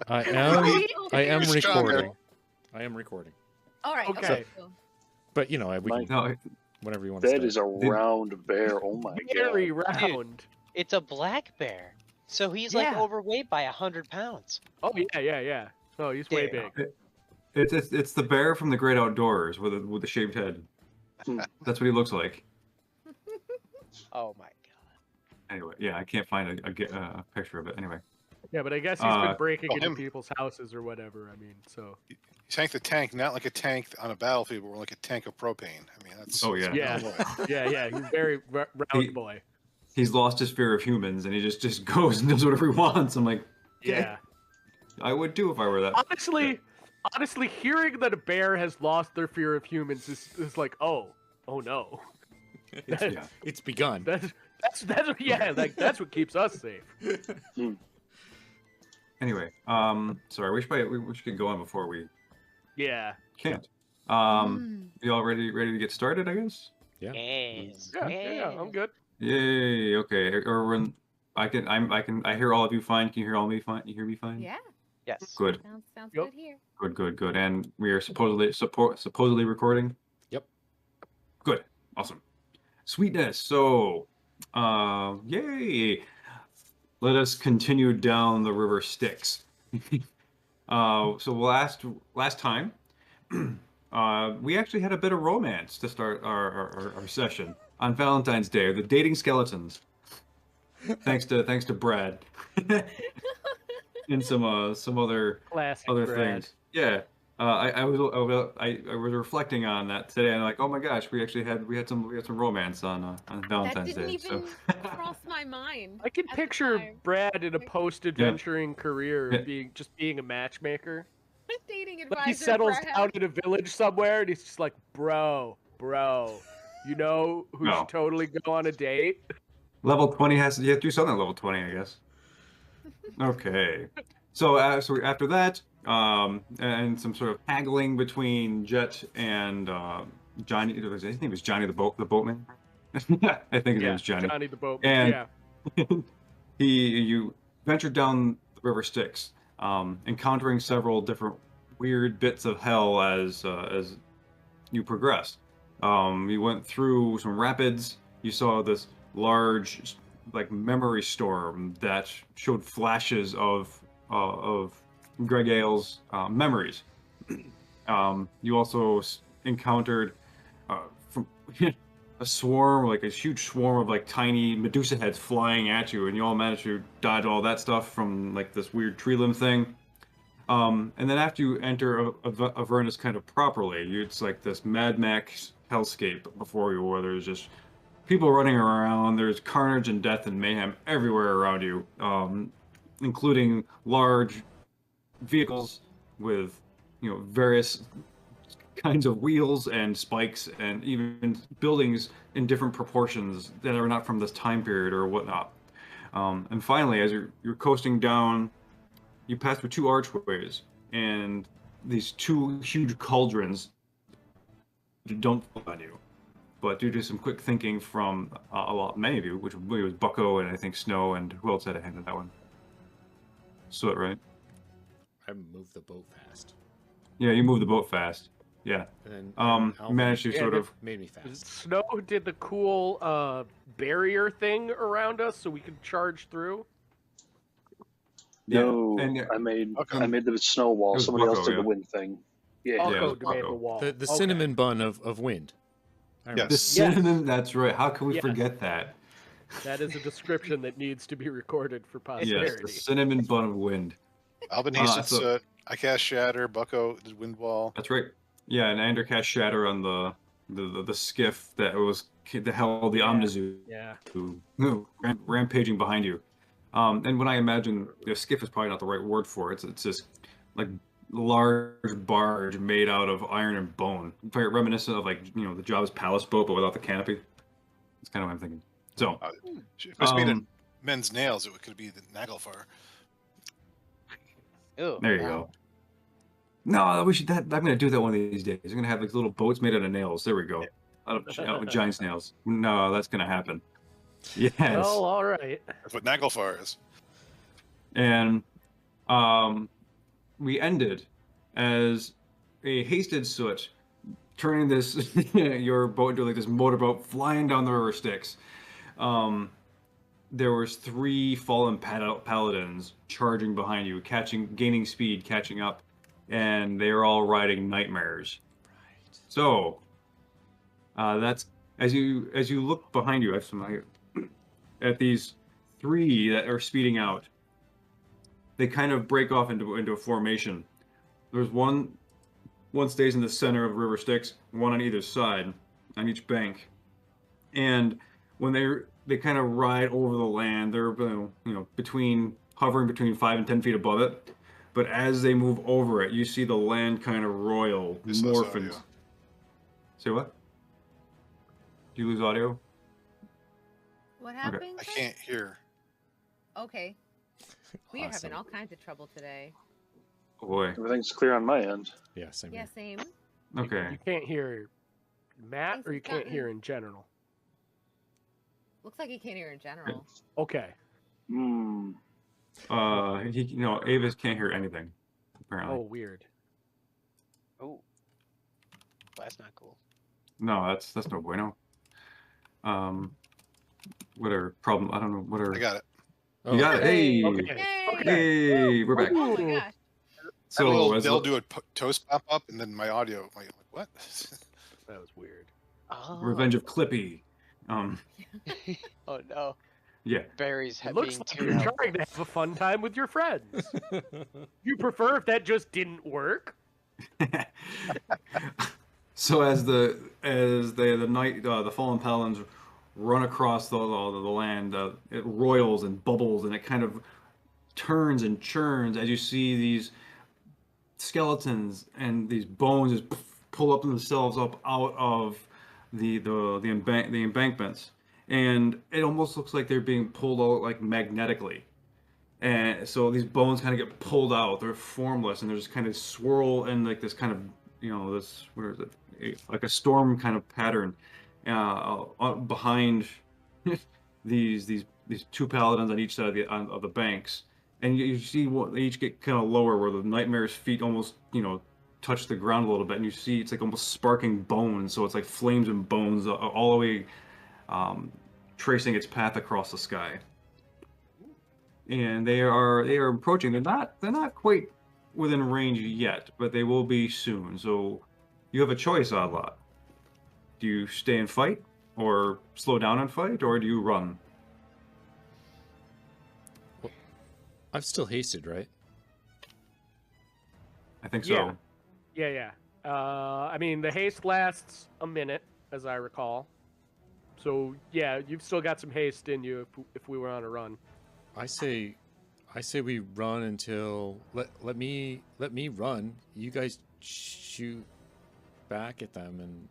I am recording. I am recording. All right. Okay. But you know, we can, No, whenever you want to start. That is a round bear. Oh my Very god. round. It's a black bear, so he's like overweight by 100 pounds. Oh yeah. Oh, he's way big. it's the bear from the Great Outdoors with the shaved head. That's what he looks like. Oh my god. Anyway, yeah, I can't find a picture of it. Anyway. Yeah, but I guess he's been breaking into people's houses or whatever. I mean, so. He tanked the tank, not like a tank on a battlefield, but more like a tank of propane. I mean, that's. Oh yeah. Yeah. He's very round boy. He's lost his fear of humans, and he just goes and does whatever he wants. I'm like, yeah. I would too if I were that. Honestly, hearing that a bear has lost their fear of humans is like, oh no. It's begun. That's what keeps us safe. Anyway, sorry, we should get going before we. Yeah. Can't. You all ready to get started? I guess. Yeah. Yes. Yeah, I'm good. Yay. Okay. I hear all of you fine. Can you hear all me fine? You hear me fine? Yeah. Yes. Good. Sounds good here. Good. And we are supposedly recording. Yep. Good. Awesome. Sweetness. So, yay. Let us continue down the river Styx. So last time, we actually had a bit of romance to start our session on Valentine's Day, the dating skeletons. Thanks to Brad. And some other Classic Brad. Things. Yeah. I was reflecting on that today, and like, oh my gosh, we had some romance on Valentine's That Day. didn't even cross my mind. I can picture Brad in a post-adventuring career being a matchmaker. Dating advisor. Like he settles Brad. down in a village somewhere, and he's just like, bro, you know who should totally go on a date? Level 20 you have to do something at level 20, I guess. Okay. So after that, and some sort of haggling between Jet and Johnny. His name was Johnny the boatman. I think his name was Johnny. Johnny the boatman. And you ventured down the river Styx, encountering several different weird bits of hell as you progressed. You went through some rapids. You saw this large, like, memory storm that showed flashes of Greg Ailes' memories. You also encountered a swarm, like a huge swarm of like tiny Medusa heads flying at you, and you all managed to dodge all that stuff from like this weird tree limb thing. And then after you enter Avernus kind of properly, it's like this Mad Max hellscape before you, where there's just people running around. There's carnage and death and mayhem everywhere around you, including large vehicles with, various kinds of wheels and spikes, and even buildings in different proportions that are not from this time period or whatnot. And finally, as you're coasting down, you pass through two archways and these two huge cauldrons don't fall on you. But due to some quick thinking from many of you, which was Bucko and I think Snow, and who else had a hand in that one? Soot, right? I moved the boat fast. Yeah, you moved the boat fast. Yeah. And you managed to sort of made me fast. Snow did the cool barrier thing around us so we could charge through. No, and I made the snow wall. Somebody else did the wind thing. Yeah. Bucko Bucko. made the wall. The cinnamon bun of wind. Yes. the cinnamon. That's right. How can we forget that? That is a description that needs to be recorded for posterity. Yes, the cinnamon bun of wind. Alvin Hastings, I cast Shatter. Bucko did Wind Wall. That's right. Yeah, and Ander cast Shatter on the skiff that held the Omnizu. Yeah. Rampaging behind you. And when I imagine the skiff is probably not the right word for it. It's this like large barge made out of iron and bone, very reminiscent of like the Jabba's palace boat, but without the canopy. That's kind of what I'm thinking. So, If it was made of men's nails, it could be the Naglfar. Ew, there you go. No, we should. I'm gonna do that one of these days. I'm gonna have like little boats made out of nails. There we go. Out of giant nails. No, that's gonna happen. Yes. Well, all right. That's what Naglfar is. And we ended as a hasted soot turning this your boat into like this motorboat flying down the river Styx. There was 3 fallen paladins charging behind you, gaining speed, catching up, and they are all riding nightmares. Right. So that's as you look behind you at these 3 that are speeding out. They kind of break off into a formation. There's one stays in the center of River Styx, one on either side, on each bank, and when they kind of ride over the land. They're hovering between 5 and 10 feet above it. But as they move over it, you see the land kind of roil, morph. And... Say what? Do you lose audio? What happened? Okay. I can't hear. Okay. We are having all kinds of trouble today. Oh boy. Everything's clear on my end. Yeah, same. Yeah, same. Okay. You can't hear Matt, or you can't hear in general? Looks like you can't hear in general. Okay. Avis can't hear anything, apparently. Oh, weird. Oh. That's not cool. No, that's no bueno. Whatever problem. I don't know. Whatever. I got it. You got it. Hey. Okay. Hey, we're back. Oh my gosh. So they'll do a toast pop up, and then my audio. Like, what? That was weird. Oh. Revenge of Clippy. Oh no. Yeah. Barry's Looks like you're trying to have a fun time with your friends. You prefer if that just didn't work? So as the fallen paladins run across the land, it roils and bubbles, and it kind of turns and churns as you see these skeletons and these bones just pull up themselves up out of the embankments, and it almost looks like they're being pulled out like magnetically. And so these bones kind of get pulled out. They're formless, and they just kind of swirl in like this kind of this, where is it, like a storm kind of pattern behind these 2 paladins on each side of the banks. And you see they each get kind of lower, where the nightmare's feet almost touch the ground a little bit, and you see it's like almost sparking bones. So it's like flames and bones all the way tracing its path across the sky. And they are approaching. They're not quite within range yet, but they will be soon. So you have a choice, Oddlot. Do you stay and fight, or slow down and fight, or do you run? Well, I've still hasted, right? I think so. Yeah. I mean, the haste lasts a minute, as I recall. So yeah, you've still got some haste in you if we were on a run. I say we run until let me run. You guys shoot back at them, and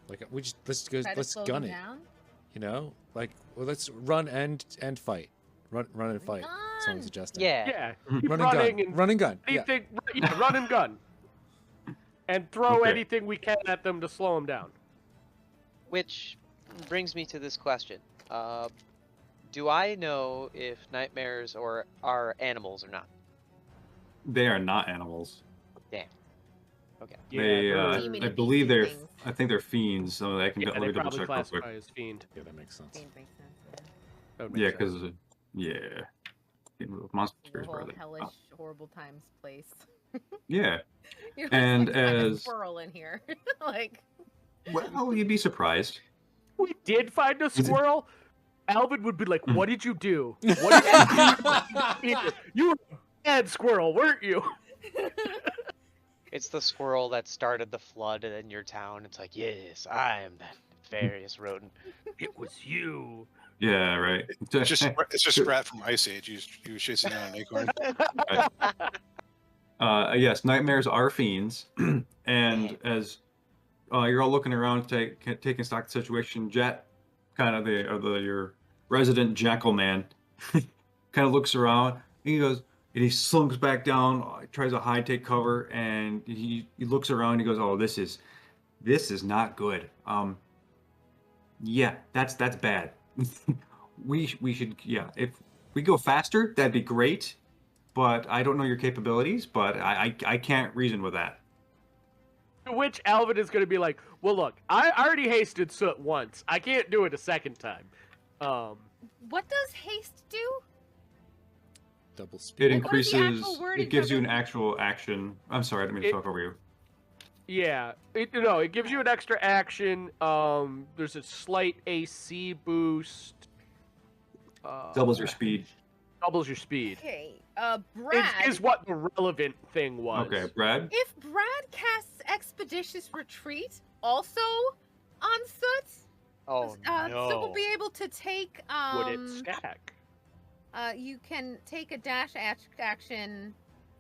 like let's gun it. Down? Let's run and fight. Run and fight. Someone suggesting. Yeah. Keep Run and gun. Anything, run and gun. And throw anything we can at them to slow them down. Which brings me to this question. Do I know if nightmares are animals or not? They are not animals. Damn. Okay. I believe they're. I think they're fiends. So I can let me double check real quick. As fiend. Yeah, that makes sense. Fiend makes sense. Yeah, because monsters Whole hellish, horrible times place. Yeah. You're and like as a squirrel in here, like. Well, you'd be surprised. We did find a squirrel. Alvin would be like, "What did you do? What did you do? You were a bad squirrel, weren't you?" It's the squirrel that started the flood in your town. It's like, yes, I am that various rodent. It was you. Yeah, right. It's just Rat from Ice Age. He was chasing down an acorn. Yes, nightmares are fiends, and as you're all looking around, taking stock of the situation, Jet, kind of your resident jackal man, kind of looks around, and he goes, and he slunks back down, tries to take cover, and he looks around, and he goes, "Oh, this is not good. Yeah, that's bad. we should, yeah, if we go faster, that'd be great. but I don't know your capabilities, but I can't reason with that. To which Alvin is going to be like, well, look, I already hasted Soot once. I can't do it a second time. What does haste do? Double speed. It Like, what is the increases. actual word It gives you an equivalent? actual action. I'm sorry, I didn't mean to talk over you. Yeah, it gives you an extra action. There's a slight AC boost. Doubles your speed. Doubles your speed. Okay, Brad. Is what the relevant thing was. Okay, Brad. If Brad casts Expeditious Retreat also on Soot, Oh no. Soot will be able to take. Would it stack? You can take a dash action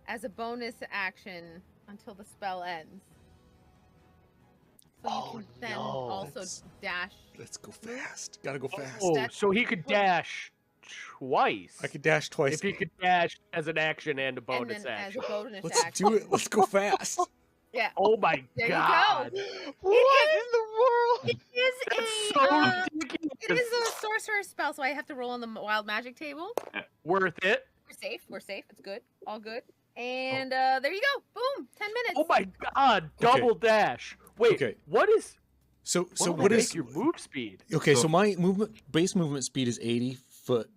as a bonus action until the spell ends. So you can then also dash. Let's go fast. Gotta go fast. Oh, That's- so he could dash twice. I could dash twice. If he could dash as an action and a And bonus then action. as a bonus Let's action. do it. Let's go fast. Yeah. Oh my There god. you go. What in the world? It is That's a so ridiculous. it is a sorcerer spell, so I have to roll on the wild magic table. Worth it. We're safe. We're safe. It's good. All good. And there you go. Boom. 10 minutes. Oh my god. Double dash. Wait. Okay. What is So what what will is make your move speed? okay? So So- my base movement speed is 80-foot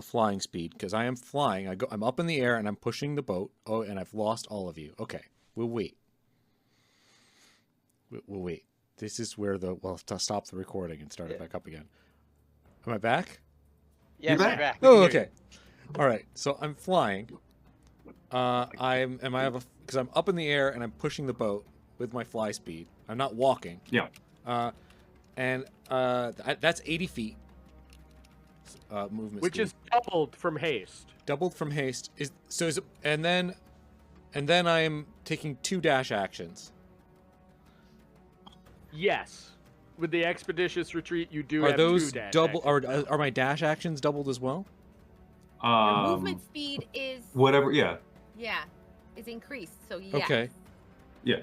flying speed because I am flying. I'm up in the air and I'm pushing the boat. Oh, and I've lost all of you. Okay, we'll wait. We'll wait. This is where we'll have to stop the recording and start it back up again. Am I back? Yes, You're you're back. Oh, okay. All right. So I'm flying. Because I'm up in the air and I'm pushing the boat with my fly speed. I'm not walking. Yeah. That's 80 feet. Movement Which speed. is doubled from haste. Doubled from haste. And then I'm taking 2 dash actions. Yes. With the expeditious retreat, you do Are have those 2 dash double? actions. Are my dash actions doubled as well? Your movement speed is Whatever. Yeah. is increased. So yeah. Okay. Yeah.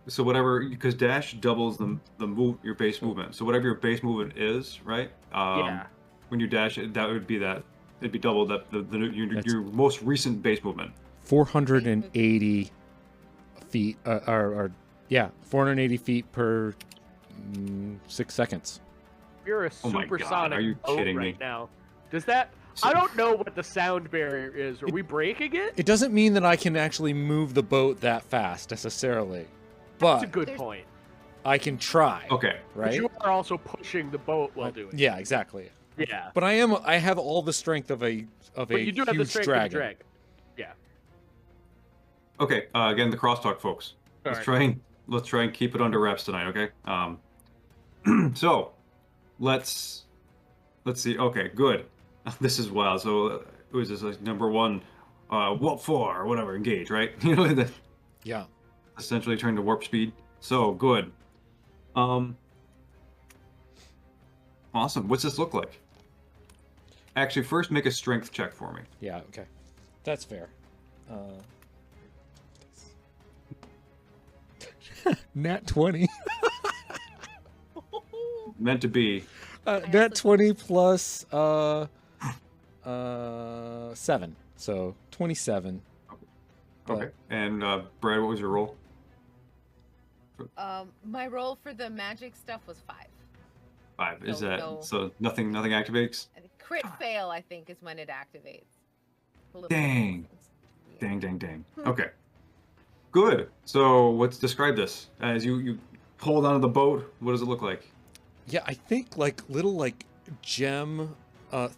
So whatever, because dash doubles your base movement. So whatever your base movement is, right? Yeah. When you dash it, that would be that. It'd be double that your most recent base movement. 480 feet. 480 feet per 6 seconds. You're a Oh my God, supersonic are you boat kidding right me? now. Does that? I don't know what the sound barrier is. Are we breaking it? It doesn't mean that I can actually move the boat that fast necessarily, That's a but good point. I can try. Okay. But Right? you are also pushing the boat while doing it. Yeah, exactly. Yeah. But I have all the strength of a But you do have the huge strength dragon. of a dragon. Yeah. Okay. Again, the crosstalk, folks. Let's try and keep it under wraps tonight. Okay. So let's see. Okay. Good. This is wild. So it was just like number 1, warp 4 or whatever. Engage. Right. You know that. Yeah. Essentially turn to warp speed. So good. Awesome. What's this look like? Actually, first make a strength check for me. Yeah, okay. That's fair. Nat 20. Meant to be. Nat 20 plus 7. So 27. Okay. And Brad, what was your roll? My roll for the magic stuff was 5. 5. Is No, that no. so? Nothing activates. And crit fail, I think, is when it activates. A little Dang. Yeah. Dang. Okay. Good. So let's describe this. As you hold onto the boat, what does it look like? Yeah, I think like little like gem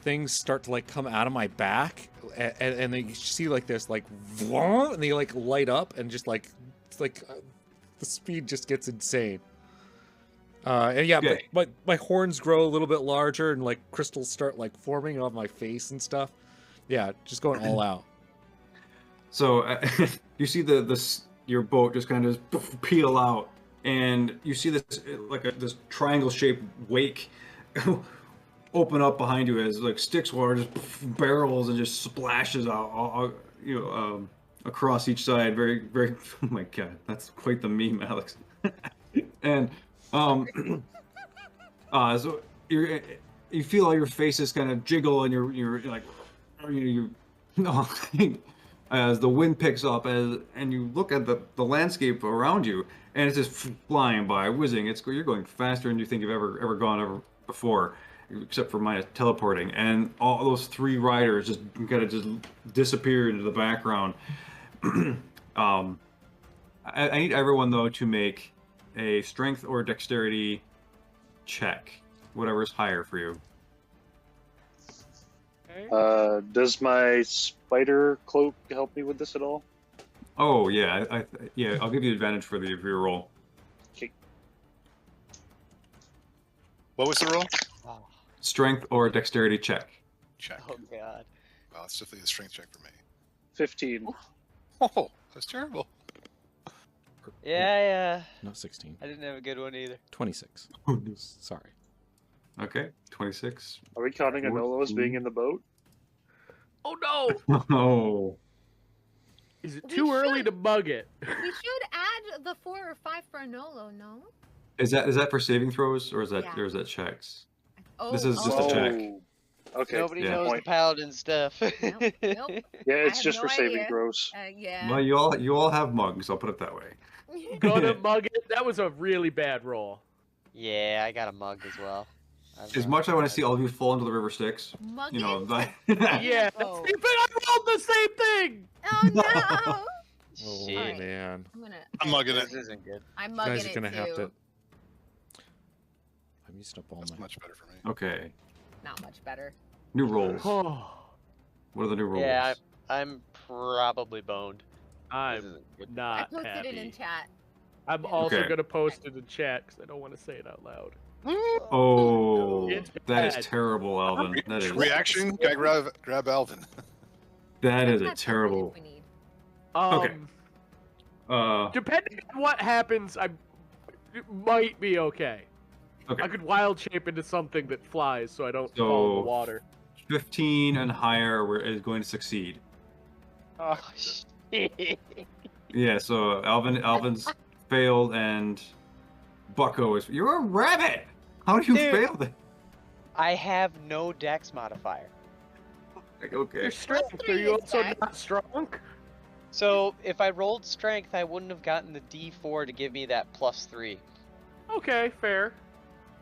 things start to like come out of my back, and they see like this like vroom, and they like light up and just like it's like the speed just gets insane. And yeah, Okay. but my horns grow a little bit larger and like crystals start like forming on my face and stuff. Yeah, just going all out. So you see your boat just kind of peel out, and you see this this triangle-shaped wake open up behind you as like Styx water just barrels and just splashes out, across each side. Very, very. Oh my God, that's quite the meme, Alex. And so you feel all your faces kind of jiggle, and you're like you No, as the wind picks up, and you look at the landscape around you, and it's just flying by, whizzing. You're going faster than you think you've ever gone before, except for minus teleporting. And all those 3 riders just kind of just disappear into the background. I need everyone though to make a strength or dexterity check, whatever's higher for you. Does my spider cloak help me with this at all? Oh yeah, yeah. I'll give you advantage for your roll. Okay. What was the roll? Oh, Strength or dexterity check. Check. oh god. Wow, it's definitely a strength check for me. 15. Oh, that's terrible. Yeah. Not 16. I didn't have a good one either. 26. Sorry. Okay, 26. Are we counting Anolo as being in the boat? Oh no! Oh. Is it We too early should. to bug it? We should add the 4 or 5 for Anolo, no? Is that for saving throws or is that Yeah. checks? Oh, This is just a check. Okay. Nobody yeah. knows the paladin stuff. Nope. Yeah, it's have just no for saving idea. throws. Yeah. Well, you all have mugs. I'll put it that way. Gonna mug it? That was a really bad roll. Yeah, I got a mug as well. As much as I want to see all of you fall into the river Styx, you know, Mugging? Yeah, Oh. same thing. I rolled the same thing. Oh no! Oh Shit. man. I'm gonna. I'm mugging it. This isn't good. I'm You mugging guys are it gonna too. have to. I'm used up all That's my. much better for me. okay. Not much better. New rolls. Oh, What are the new rolls? Yeah, I'm probably boned. This I'm isn't good. I not posted it in happy. chat. I'm also Okay. gonna post it in chat because I don't want to say it out loud. Oh, It's that is bad. terrible, Alvin. That is Reaction? Can I grab Alvin? that is a Have something terrible. if we need. Okay. Depending on what happens, it might be okay. Okay. I could wild shape into something that flies, so I don't fall in So- the water. 15 and higher is going to succeed. Oh, shit. Yeah, so Alvin's failed and Bucko is. You're a rabbit! How do you Dude. fail that? I have no dex modifier. Okay. Your strength, are 3 you is also dex. not strong? So if I rolled strength, I wouldn't have gotten the D4 to give me that +3. Okay, fair.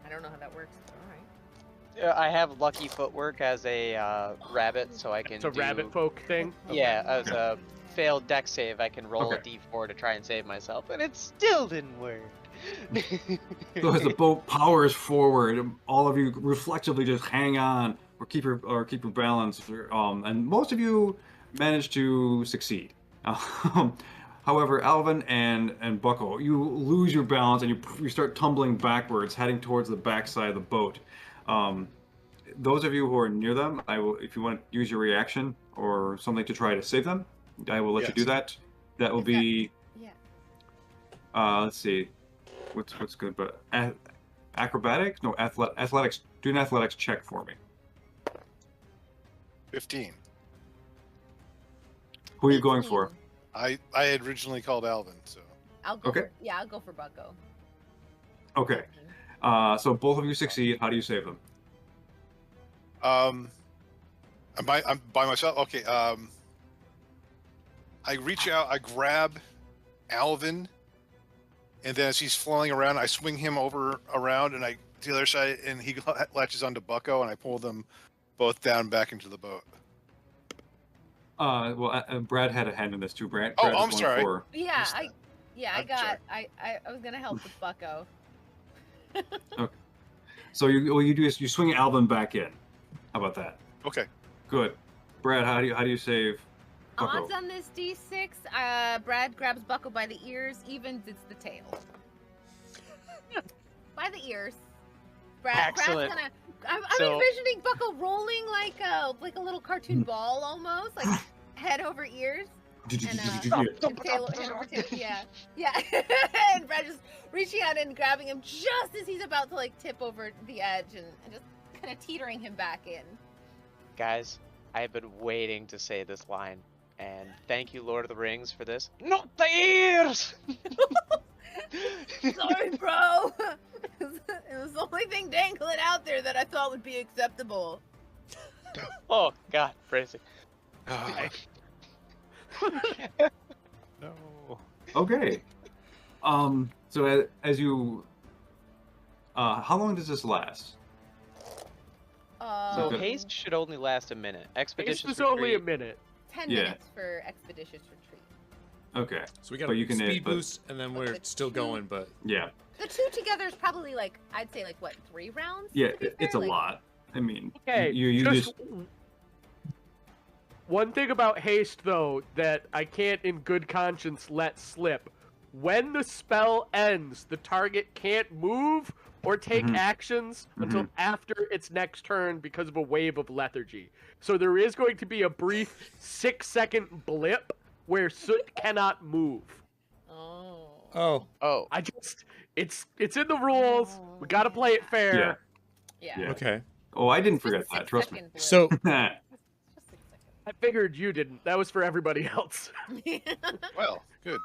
I don't know how that works. All right. I have lucky footwork as a rabbit, so I can It's a do... rabbit folk thing. Yeah, as a failed dex save, I can roll Okay. a D4 to try and save myself, and it still didn't work. So as the boat powers forward, all of you reflexively just hang on or keep your balance. And most of you manage to succeed. However, Alvin and Bucko, you lose your balance and you start tumbling backwards, heading towards the backside of the boat. Those of you who are near them, I will, if you want to use your reaction or something to try to save them, I will let you Yes. do that. That will Is that- be. Yeah. Let's see, what's good, but acrobatics? No, athletics. Do an athletics check for me. 15. Who are you going for? 18. I had originally called Alvin, so I'll go. Okay. For, yeah, I'll go for Bucko. Okay. So both of you succeed. How do you save them? I'm by myself. Okay. I reach out, I grab Alvin, and then as he's flailing around, I swing him around, and I to the other side, and he latches onto Bucko, and I pull them both down back into the boat. Well, Brad had a hand in this too. Brad. Oh, Brad was I'm going sorry. Yeah, Missed that. I I'm got. sorry. I was gonna help with Bucko. So you swing Alvin back in. How about that? Okay. Good. Brad, how do you save Bucko? Odds on this D6. Brad grabs Bucko by the ears. Evens, it's the tail. By the ears. Excellent. Brad's gonna. I'm So- envisioning Bucko rolling like a little cartoon ball almost, like head over ears. And tail over tail. Yeah. And Brad just reaching out and grabbing him just as he's about to like tip over the edge and just kind of teetering him back in. Guys, I have been waiting to say this line, and thank you, Lord of the Rings, for this. Not the ears! Sorry, bro. It was the only thing dangling out there that I thought would be acceptable. Oh, God, phrasing. Ah, No. Okay. So as you, how long does this last? So Okay. haste should only last a minute. Haste Expeditious is only a retreat. minute. 10 Yeah. minutes for expeditious retreat. Okay. So we got But a you can speed but- boost, and then we're But still two- going. But Yeah. The two together is probably like, I'd say like what, 3 rounds? Yeah. to be fair? It's a Like, lot. I mean, Okay, you just one thing about haste, though, that I can't in good conscience let slip. When the spell ends, the target can't move or take Mhm. actions until after its next turn because of a wave of lethargy. So there is going to be a brief 6-second blip where Soot cannot move. oh, Oh, I just, it's in the rules. We gotta play it fair. Yeah. Yeah. okay. Oh, I didn't It's just forget that. 6 Trust me. second blip. So It's just 6 I figured you didn't. That was for everybody else. seconds. well, good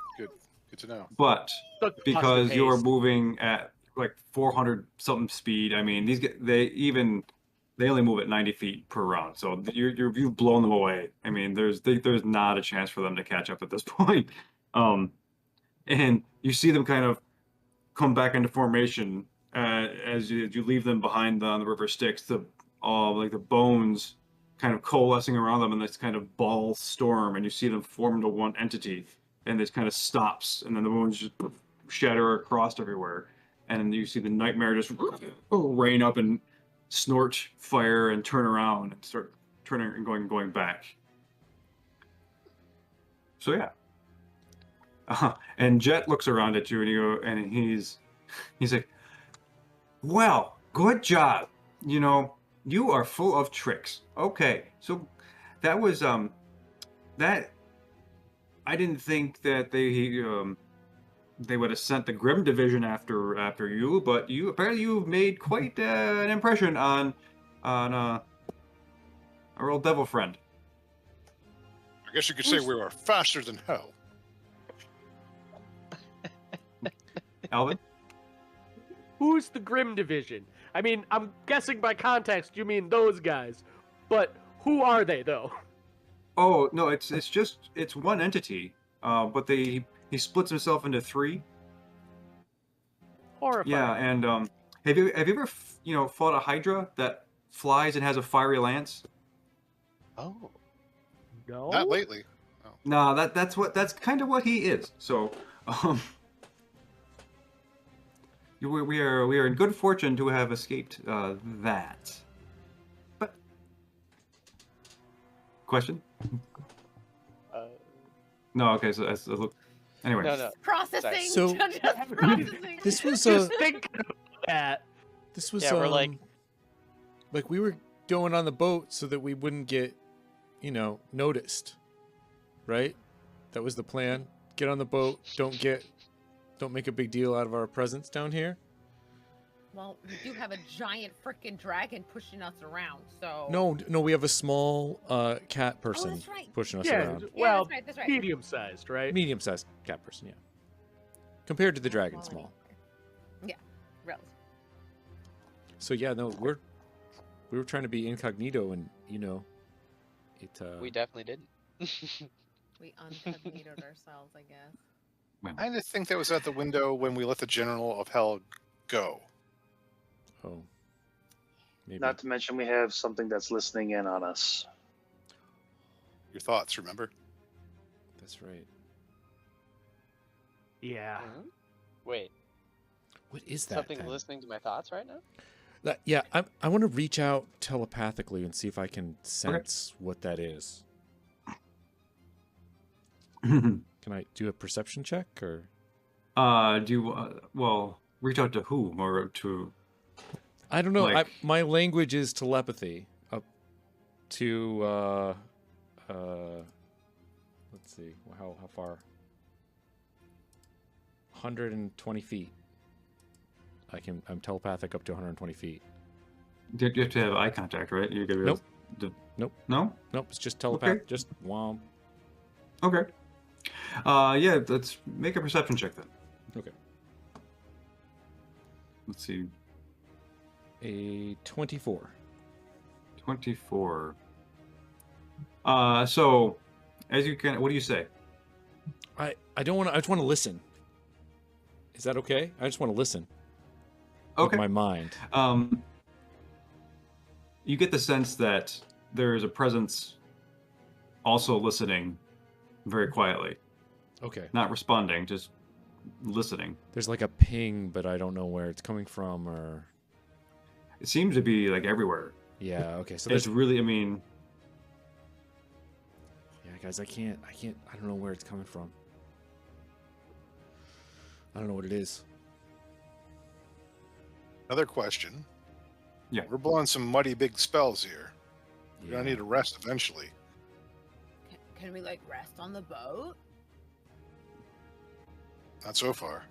to know. But The because custom you're haste. moving at like 400 something speed, I mean, they only move at 90 feet per round, so you've blown them away. I mean, there's not a chance for them to catch up at this point. And you see them kind of come back into formation as you leave them behind on the river Styx. Like the bones kind of coalescing around them in this kind of ball storm, and you see them form into one entity, and this kind of stops, and then the bones just shatter across everywhere, and then you see the nightmare just rain up and snort fire and turn around and start turning and going back. So yeah. And Jet looks around at you and he's like, well, good job. You are full of tricks. Okay, so that was that I didn't think that they would have sent the Grim Division after you, but you've made quite an impression on our old devil friend. I guess you could say we were faster than hell. Alvin? Who's the Grim Division? I mean, I'm guessing by context you mean those guys, but who are they though? Oh no, it's one entity, but he splits himself into 3. Horrifying. Yeah, and have you ever fought a Hydra that flies and has a fiery lance? oh. No. Not lately. No, that's kind of what he is. So, we are in good fortune to have escaped that. But question? No, okay. So look. Anyway. No. Processing. So- just processing. this was Just think about that. this was Yeah, we're like- we were going on the boat so that we wouldn't get noticed, right? That was the plan. Get on the boat. Don't make a big deal out of our presence down here. Well, we do have a giant freaking dragon pushing us around, so. No, we have a small cat person that's right. pushing us Yeah, around. Yeah, well, that's right. medium-sized, right? Medium-sized cat person, yeah. Compared to the dragon, Well, small. Yeah, relative. So yeah, no, we were trying to be incognito, and it. We definitely didn't. We uncognitoed ourselves, I guess. I just think that was out the window when we let the General of Hell go. Oh. Maybe. Not to mention we have something that's listening in on us. Your thoughts, remember? That's right. Yeah. Wait, What is that? something then? listening to my thoughts right now? Yeah, I want to reach out telepathically and see if I can sense what that is. Can I do a perception check or? Reach out to whom or to? I don't know. Like- My language is telepathy. Up to let's see, how far? 120 feet. I'm telepathic up to 120 feet. You have to have eye contact, right? You're gonna be Nope. Nope. No. Nope, it's just telepath. Okay. Just womp. Okay. Yeah. Let's make a perception check then. Okay. Let's see. A 24. 24. So, as you can, what do you say? I don't want to. I just want to listen. Is that okay? I just want to listen. Okay. With my mind. You get the sense that there is a presence also listening very quietly. Okay. Not responding, just listening. There's like a ping, but I don't know where it's coming from, or it seems to be like everywhere. Yeah. Okay. So it's really, I mean, yeah, guys, I don't know where it's coming from. I don't know what it is. Another question. Yeah. We're blowing some muddy big spells here. Yeah. We're gonna need to rest eventually. Can we like rest on the boat? Not so far.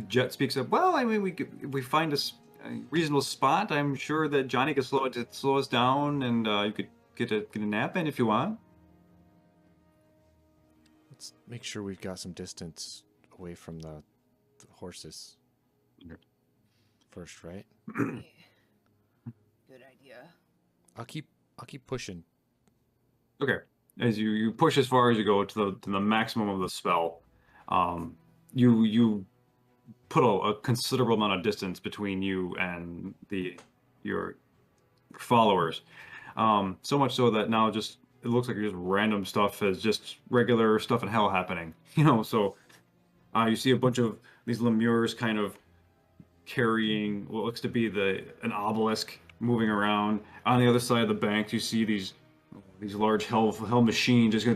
Jet speaks up. Well, I mean, if we find a reasonable spot, I'm sure that Johnny could slow us down, and you could get a nap in if you want. Let's make sure we've got some distance away from the horses first, right? Good idea. I'll keep pushing. Okay. As you push as far as you go to the maximum of the spell, you put a considerable amount of distance between you and your followers. So much so that now just it looks like just random stuff is just regular stuff in hell happening. So you see a bunch of these lemures kind of carrying what looks to be an obelisk moving around. On the other side of the bank, you see these large hell machines just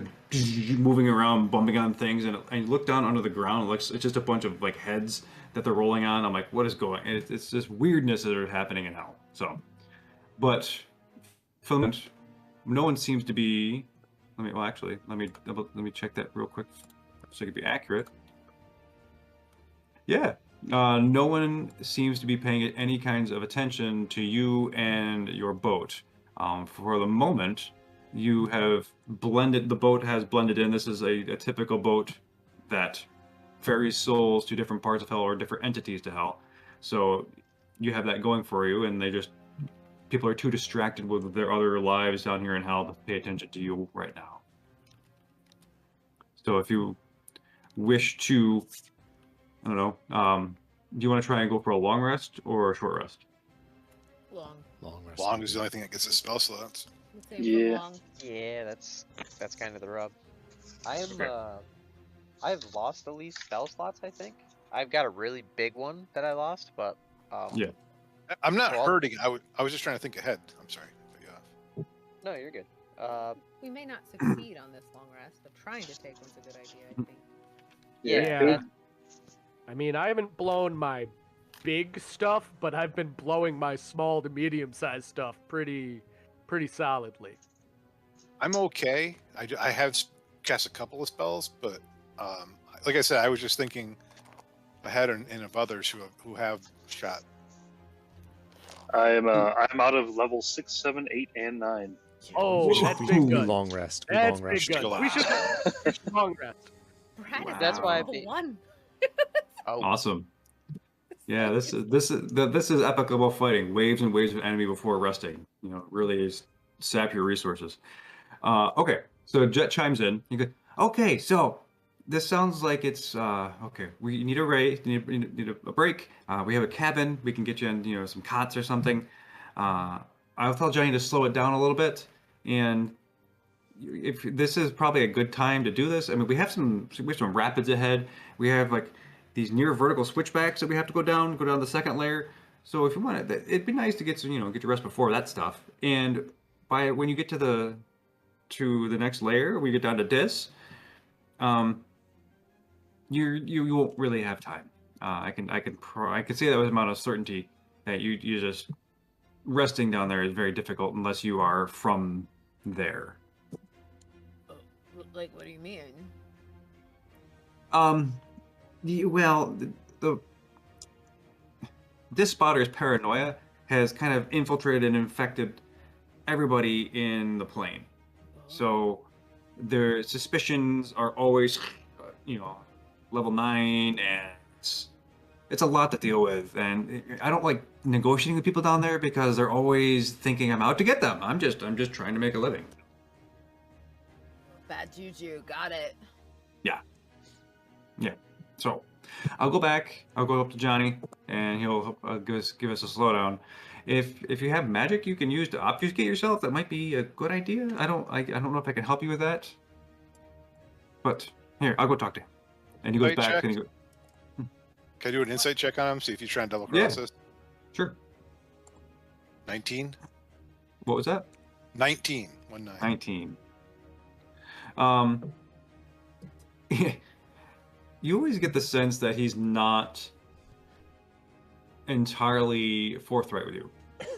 moving around, bumping on things, and you look down under the ground. It's just a bunch of like heads that they're rolling on. I'm like, what is going? It's just weirdness that are happening in hell. So, but for the moment, no one seems to be. Let me check that real quick so I can be accurate. Yeah. No one seems to be paying any kinds of attention to you and your boat. For the moment, you have blended. The boat has blended in. This is a typical boat that ferries souls to different parts of hell or different entities to hell. So you have that going for you, and people are too distracted with their other lives down here in hell to pay attention to you right now. So if you wish to, I don't know, do you want to try and go for a long rest or a short rest? Long. Long rest. Long is the only thing that gets the spell slots. Yeah. Long. Yeah, that's kind of the rub. I've lost at least spell slots, I think. I've got a really big one that I lost, but Yeah. I'm not Well, hurting. I was just trying to think ahead. I'm sorry. Yeah. no, you're good. We may not succeed on this long rest, but trying to take one's a good idea, I think. Yeah. I mean, I haven't blown my big stuff, but I've been blowing my small to medium-sized stuff pretty solidly. I'm okay. I have cast a couple of spells, but like I said, I was just thinking ahead and of others who have shot. I'm out of level 6, 7, 8, and 9. Oh, we should, that's we big should guns. long rest. We That's long big rest. guns. We should long rest. Brad is That's why I level beat- 1. Oh, Awesome. Yeah, this is epic level fighting. Waves and waves of enemy before resting. Really is sap your resources. Okay, so Jet chimes in. He goes, okay, so this sounds like it's okay. We need need a break. We have a cabin. We can get you in, some cots or something. I'll tell Johnny to slow it down a little bit. And if this is probably a good time to do this. I mean, we have some rapids ahead. We have like these near vertical switchbacks that we have to go down the second layer. So if you want it, it'd be nice to get some, get your rest before that stuff. And when you get to the next layer, we get down to this. You won't really have time. I can say that with amount of certainty that you just resting down there is very difficult unless you are from there. Like, what do you mean? This spotter's paranoia has kind of infiltrated and infected everybody in the plane. So their suspicions are always, level 9, and it's a lot to deal with, and I don't like negotiating with people down there because they're always thinking I'm out to get them. I'm just trying to make a living. Bad juju, got it. Yeah. So, I'll go back. I'll go up to Johnny, and he'll give us a slowdown. If you have magic you can use to obfuscate yourself, that might be a good idea. I don't know if I can help you with that. But here, I'll go talk to him. And he goes back check. and he goes, Can I do an insight check on him? See if he's trying to double cross us. sure. 19. What was that? 19. 19. 19. You always get the sense that he's not entirely forthright with you.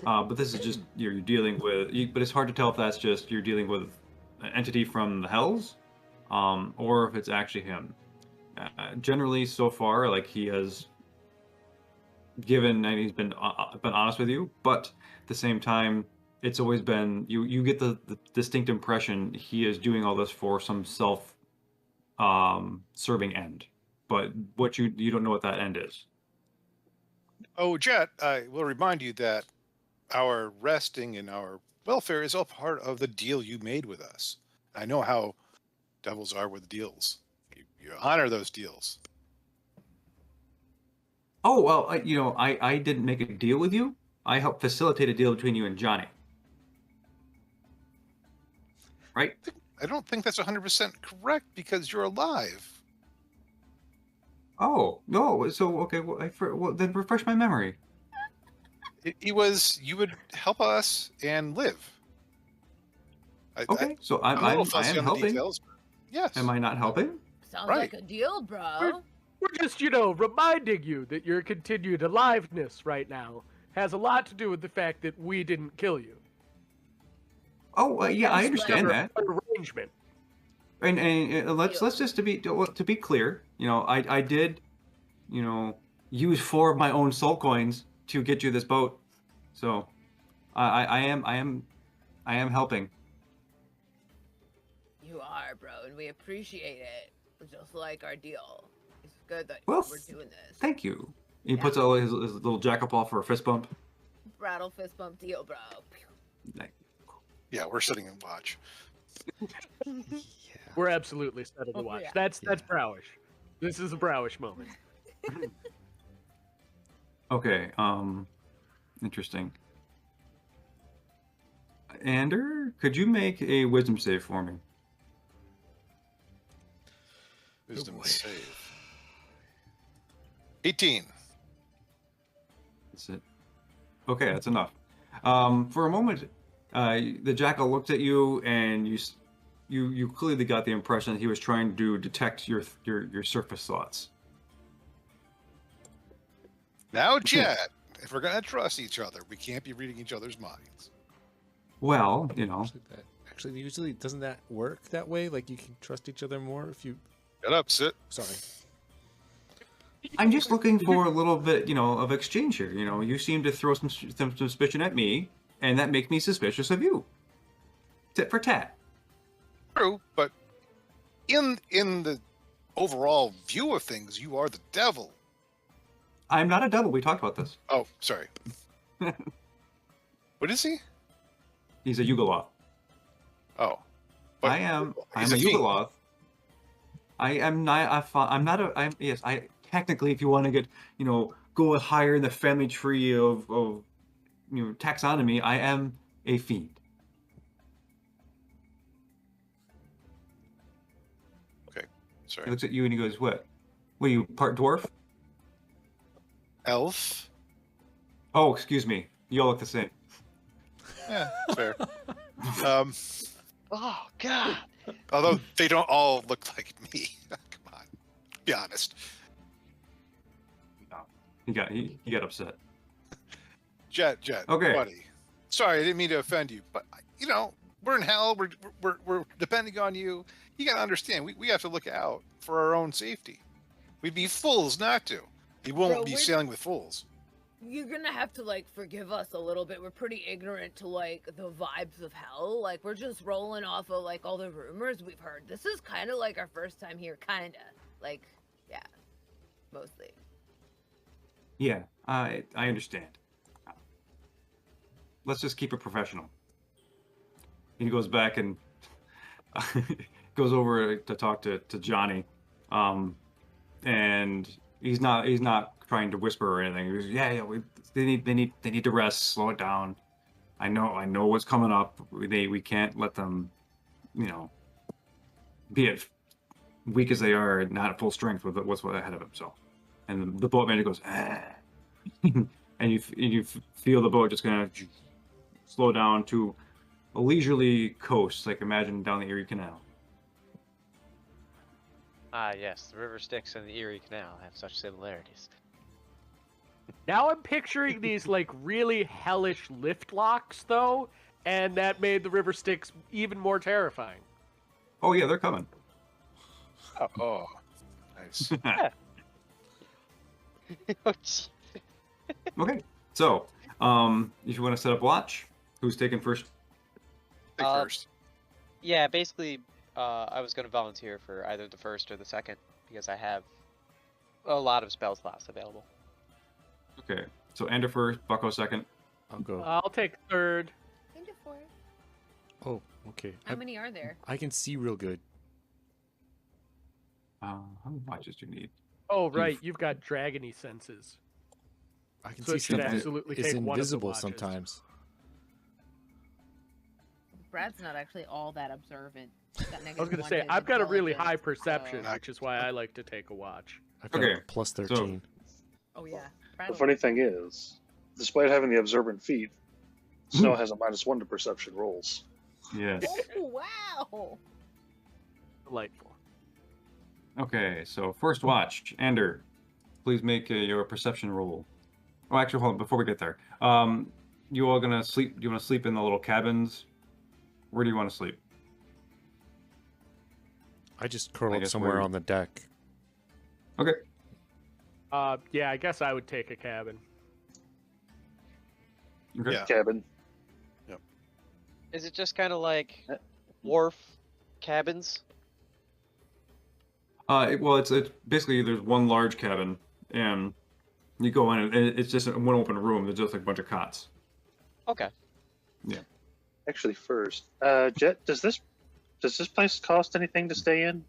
But this is just you're dealing with. But it's hard to tell if that's just you're dealing with an entity from the hells, or if it's actually him. Generally, so far, like he has given and he's been honest with you, but at the same time, it's always been you get the distinct impression he is doing all this for some serving end. But what you don't know what that end is. Oh, Jet, I will remind you that our resting and our welfare is all part of the deal you made with us. I know how devils are with deals. You honor those deals. Oh, well, I didn't make a deal with you. I helped facilitate a deal between you and Johnny. Right? I don't think that's 100% correct because you're alive. Oh, no. So, okay, well, then refresh my memory. It was, you would help us and live. Okay, so I'm a little fussy I am on the helping. details. Yes. Am I not helping? Sounds Right. like a deal, bro. We're just, reminding you that your continued aliveness right now has a lot to do with the fact that we didn't kill you. Oh, yeah, I understand that. Arrangement. And let's just to be clear, I did, use 4 of my own soul coins to get you this boat, so I am helping. You are, bro, and we appreciate it. Just like our deal. It's good that Well, we're doing this. Thank you. He puts all his little jackal paw for a fist bump. Rattle fist bump deal, bro. Yeah, we're sitting and watch. We're absolutely setting to watch. Yeah. That's Browish. This is a Browish moment. Okay, interesting. Ander, could you make a wisdom save for me? Wisdom save. 18. That's it. Okay, that's enough. For a moment, the jackal looked at you, and you clearly got the impression that he was trying to detect your surface thoughts. Now, Jet, if we're going to trust each other, we can't be reading each other's minds. Well, Actually, usually doesn't that work that way? Like you can trust each other more if you. Shut up, sit. Sorry. I'm just looking for a little bit, of exchange here. You seem to throw some suspicion at me, and that makes me suspicious of you. Tit for tat. True, but in the overall view of things, you are the devil. I'm not a devil. We talked about this. Oh, sorry. What is he? He's a Yugoloth. Oh. I'm he's a a fiend. Yugoloth. I am not. I'm not a. I'm yes. I technically, if you want to get, go higher in the family tree of taxonomy, I am a fiend. Okay, He sorry. looks at you and he goes, "What? What are you, part dwarf?" Elf? Oh, excuse me. You all look the same. Yeah, fair. Oh God. Although they don't all look like me. Come on, be honest. No. He got upset. Jet, Okay. buddy. Sorry, I didn't mean to offend you, but we're in hell. We're depending on you. You gotta understand. We have to look out for our own safety. We'd be fools not to. We won't Bro, be we're- sailing with fools. You're gonna have to forgive us a little bit. We're pretty ignorant to the vibes of hell. We're just rolling off of all the rumors we've heard. This is kind of our first time here, kinda. Yeah, mostly. Yeah, I understand. Let's just keep it professional. He goes back and goes over to talk to Johnny, and he's not trying to whisper or anything. He goes, yeah, they need to rest, slow it down. I know what's coming up. We can't let them, be as weak as they are, not at full strength with what's ahead of them. So, and the boat manager goes, ah. and you feel the boat just kind of slow down to a leisurely coast, like imagine down the Erie Canal. Ah, yes, the River Styx and the Erie Canal have such similarities. Now I'm picturing these like really hellish lift locks though, and that made the River Styx even more terrifying. Oh yeah, they're coming. Oh, nice. Okay, so if you want to set up watch, who's taking first? Take first. Yeah, basically, I was going to volunteer for either the first or the second because I have a lot of spell slots available. Okay, so Ender first, Bucko second. I'll go. I'll take third. Into 4. Oh, okay. How many are there? I can see real good. How many watches do you need? Oh right, you've got dragony senses. I can So see it should something absolutely is take one of the invisible watches. sometimes. Brad's not actually all that observant. I was gonna say I've got a really high perception, so- which is why I like to take a watch. I've got Okay, a plus so- 13. Oh yeah. The Brad funny thing is, despite having the observant feat, Snow has a -1 to perception rolls. Yes. Oh wow. Delightful. Okay, so first watch, Ender, please make your perception roll. Oh, actually, hold on, before we get there. You all gonna sleep? Do you want to sleep in the little cabins? Where do you want to sleep? I just curl I up guess somewhere we're- on the deck. Okay. Yeah, I guess I would take a cabin. Okay. Yeah. Cabin. Is it just kind of like Uh, wharf cabins? Well, it's basically there's one large cabin, and you go in, and it's just one open room. There's just like a bunch of cots. Okay. Actually, first, Jet, does this place cost anything to stay in?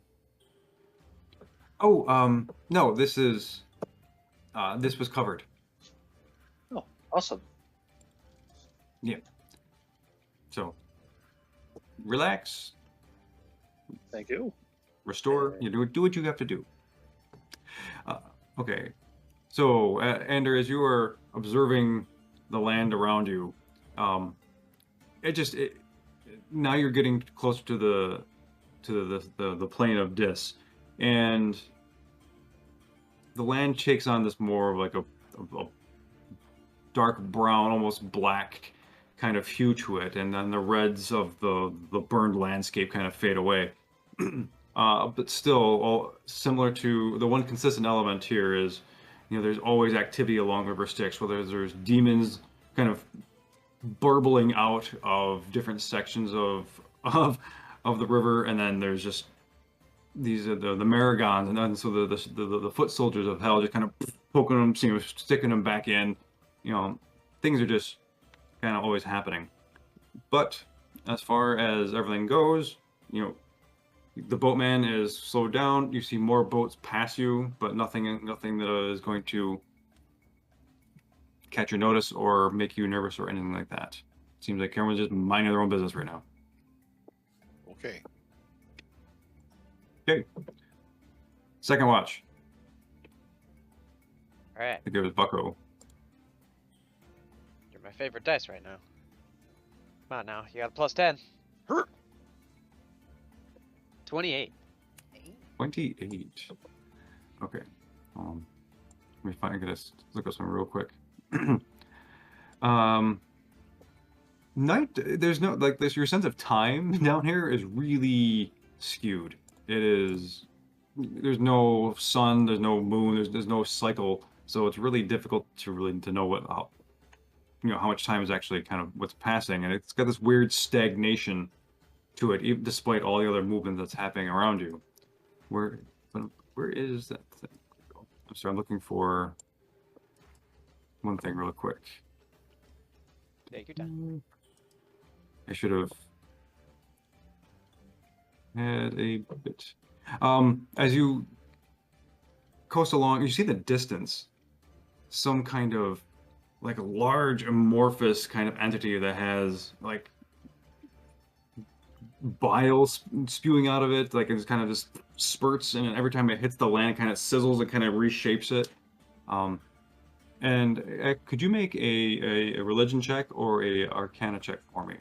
Oh, no, this was covered. Oh, awesome. So, relax, Thank you. restore. You do what you have to do. Okay, so Ender, as you are observing the land around you, now you're getting closer to the plane of Dis, and the land takes on this more of like a dark brown, almost black kind of hue to it, and then the reds of the burned landscape kind of fade away. But still, similar to the one consistent element here is, there's always activity along River Styx, whether there's demons kind of burbling out of different sections of the river, and then there's just these are the Maragons, and then so the foot soldiers of hell just kind of poking them, sticking them back in. Things are just kind of always happening. But as far as everything goes, the boatman is slowed down. You see more boats pass you, but nothing that is going to catch your notice or make you nervous or anything like that. Seems like everyone's just minding their own business right now. Okay. Okay. Second watch. All right. I think it was Bucko. You're my favorite dice right now. Come on now. You got a +10. 28. 28. Okay. Let me find. I gotta look up something real quick. Night. There's no like this. Your sense of time down here is really skewed. It is. There's no sun. There's no moon. There's no cycle. So it's really difficult to know how much time is actually kind of what's passing, and it's got this weird stagnation to it, even despite all the other movement that's happening around you. Where is that thing? I'm sorry, I'm looking for one thing real quick. Take your time. I should have had a bit. As you coast along, you see the distance, some kind of like a large amorphous kind of entity that has like bile spewing out of it, like it's kind of just spurts, and every time it hits the land, it kind of sizzles and kind of reshapes it. And could you make a religion check or a arcana check for me?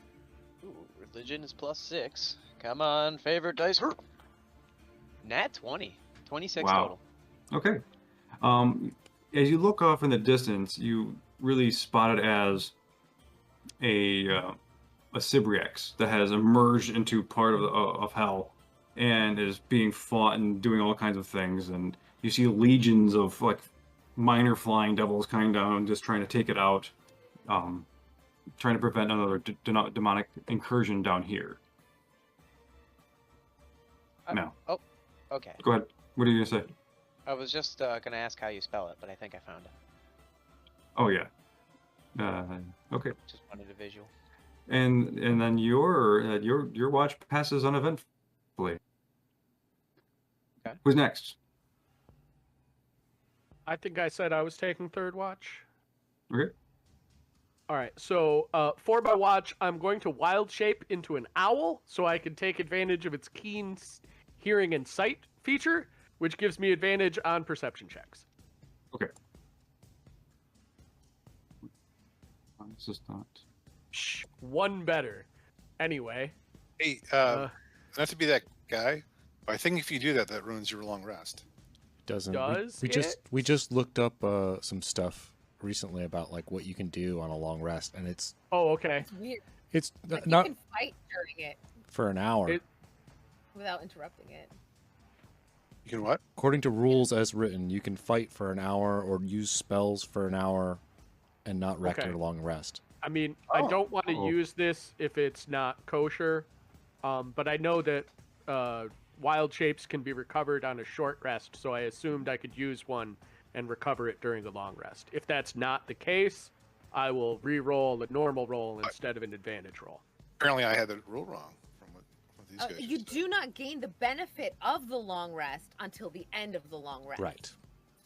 Ooh, religion is +6. Come on, favorite dice. Nat 20. 26 Wow. total. Okay. As you look off in the distance, you really spot it as a Sybriax that has emerged into part of hell and is being fought and doing all kinds of things. And you see legions of like minor flying devils coming down, just trying to take it out, trying to prevent another demonic incursion down here. Now, Oh, okay. go ahead. What are you gonna say? I was just gonna ask how you spell it, but I think I found it. Oh yeah. Okay. Just wanted a visual. And then your watch passes uneventfully. Okay. Who's next? I think I said I was taking third watch. Okay. All right, so for my watch, I'm going to wild shape into an owl so I can take advantage of its keen hearing and sight feature, which gives me advantage on perception checks. Okay. This is not. Shh, one better. Anyway. Hey, not to be that guy, but I think if you do that, that ruins your long rest. Doesn't. Does we just looked up some stuff recently about like what you can do on a long rest, and it's Oh, okay. It's weird. it's Like, not you can fight during it for an hour. without interrupting it. You can what? According to rules as written, you can fight for an hour or use spells for an hour and not wreck Okay. your long rest. I mean, I don't want to Oh. use this if it's not kosher, but I know that wild shapes can be recovered on a short rest, so I assumed I could use one and recover it during the long rest. If that's not the case, I will re-roll a normal roll instead of an advantage roll. Apparently, I had the rule wrong from what these guys. You just do not gain the benefit of the long rest until the end of the long rest. Right.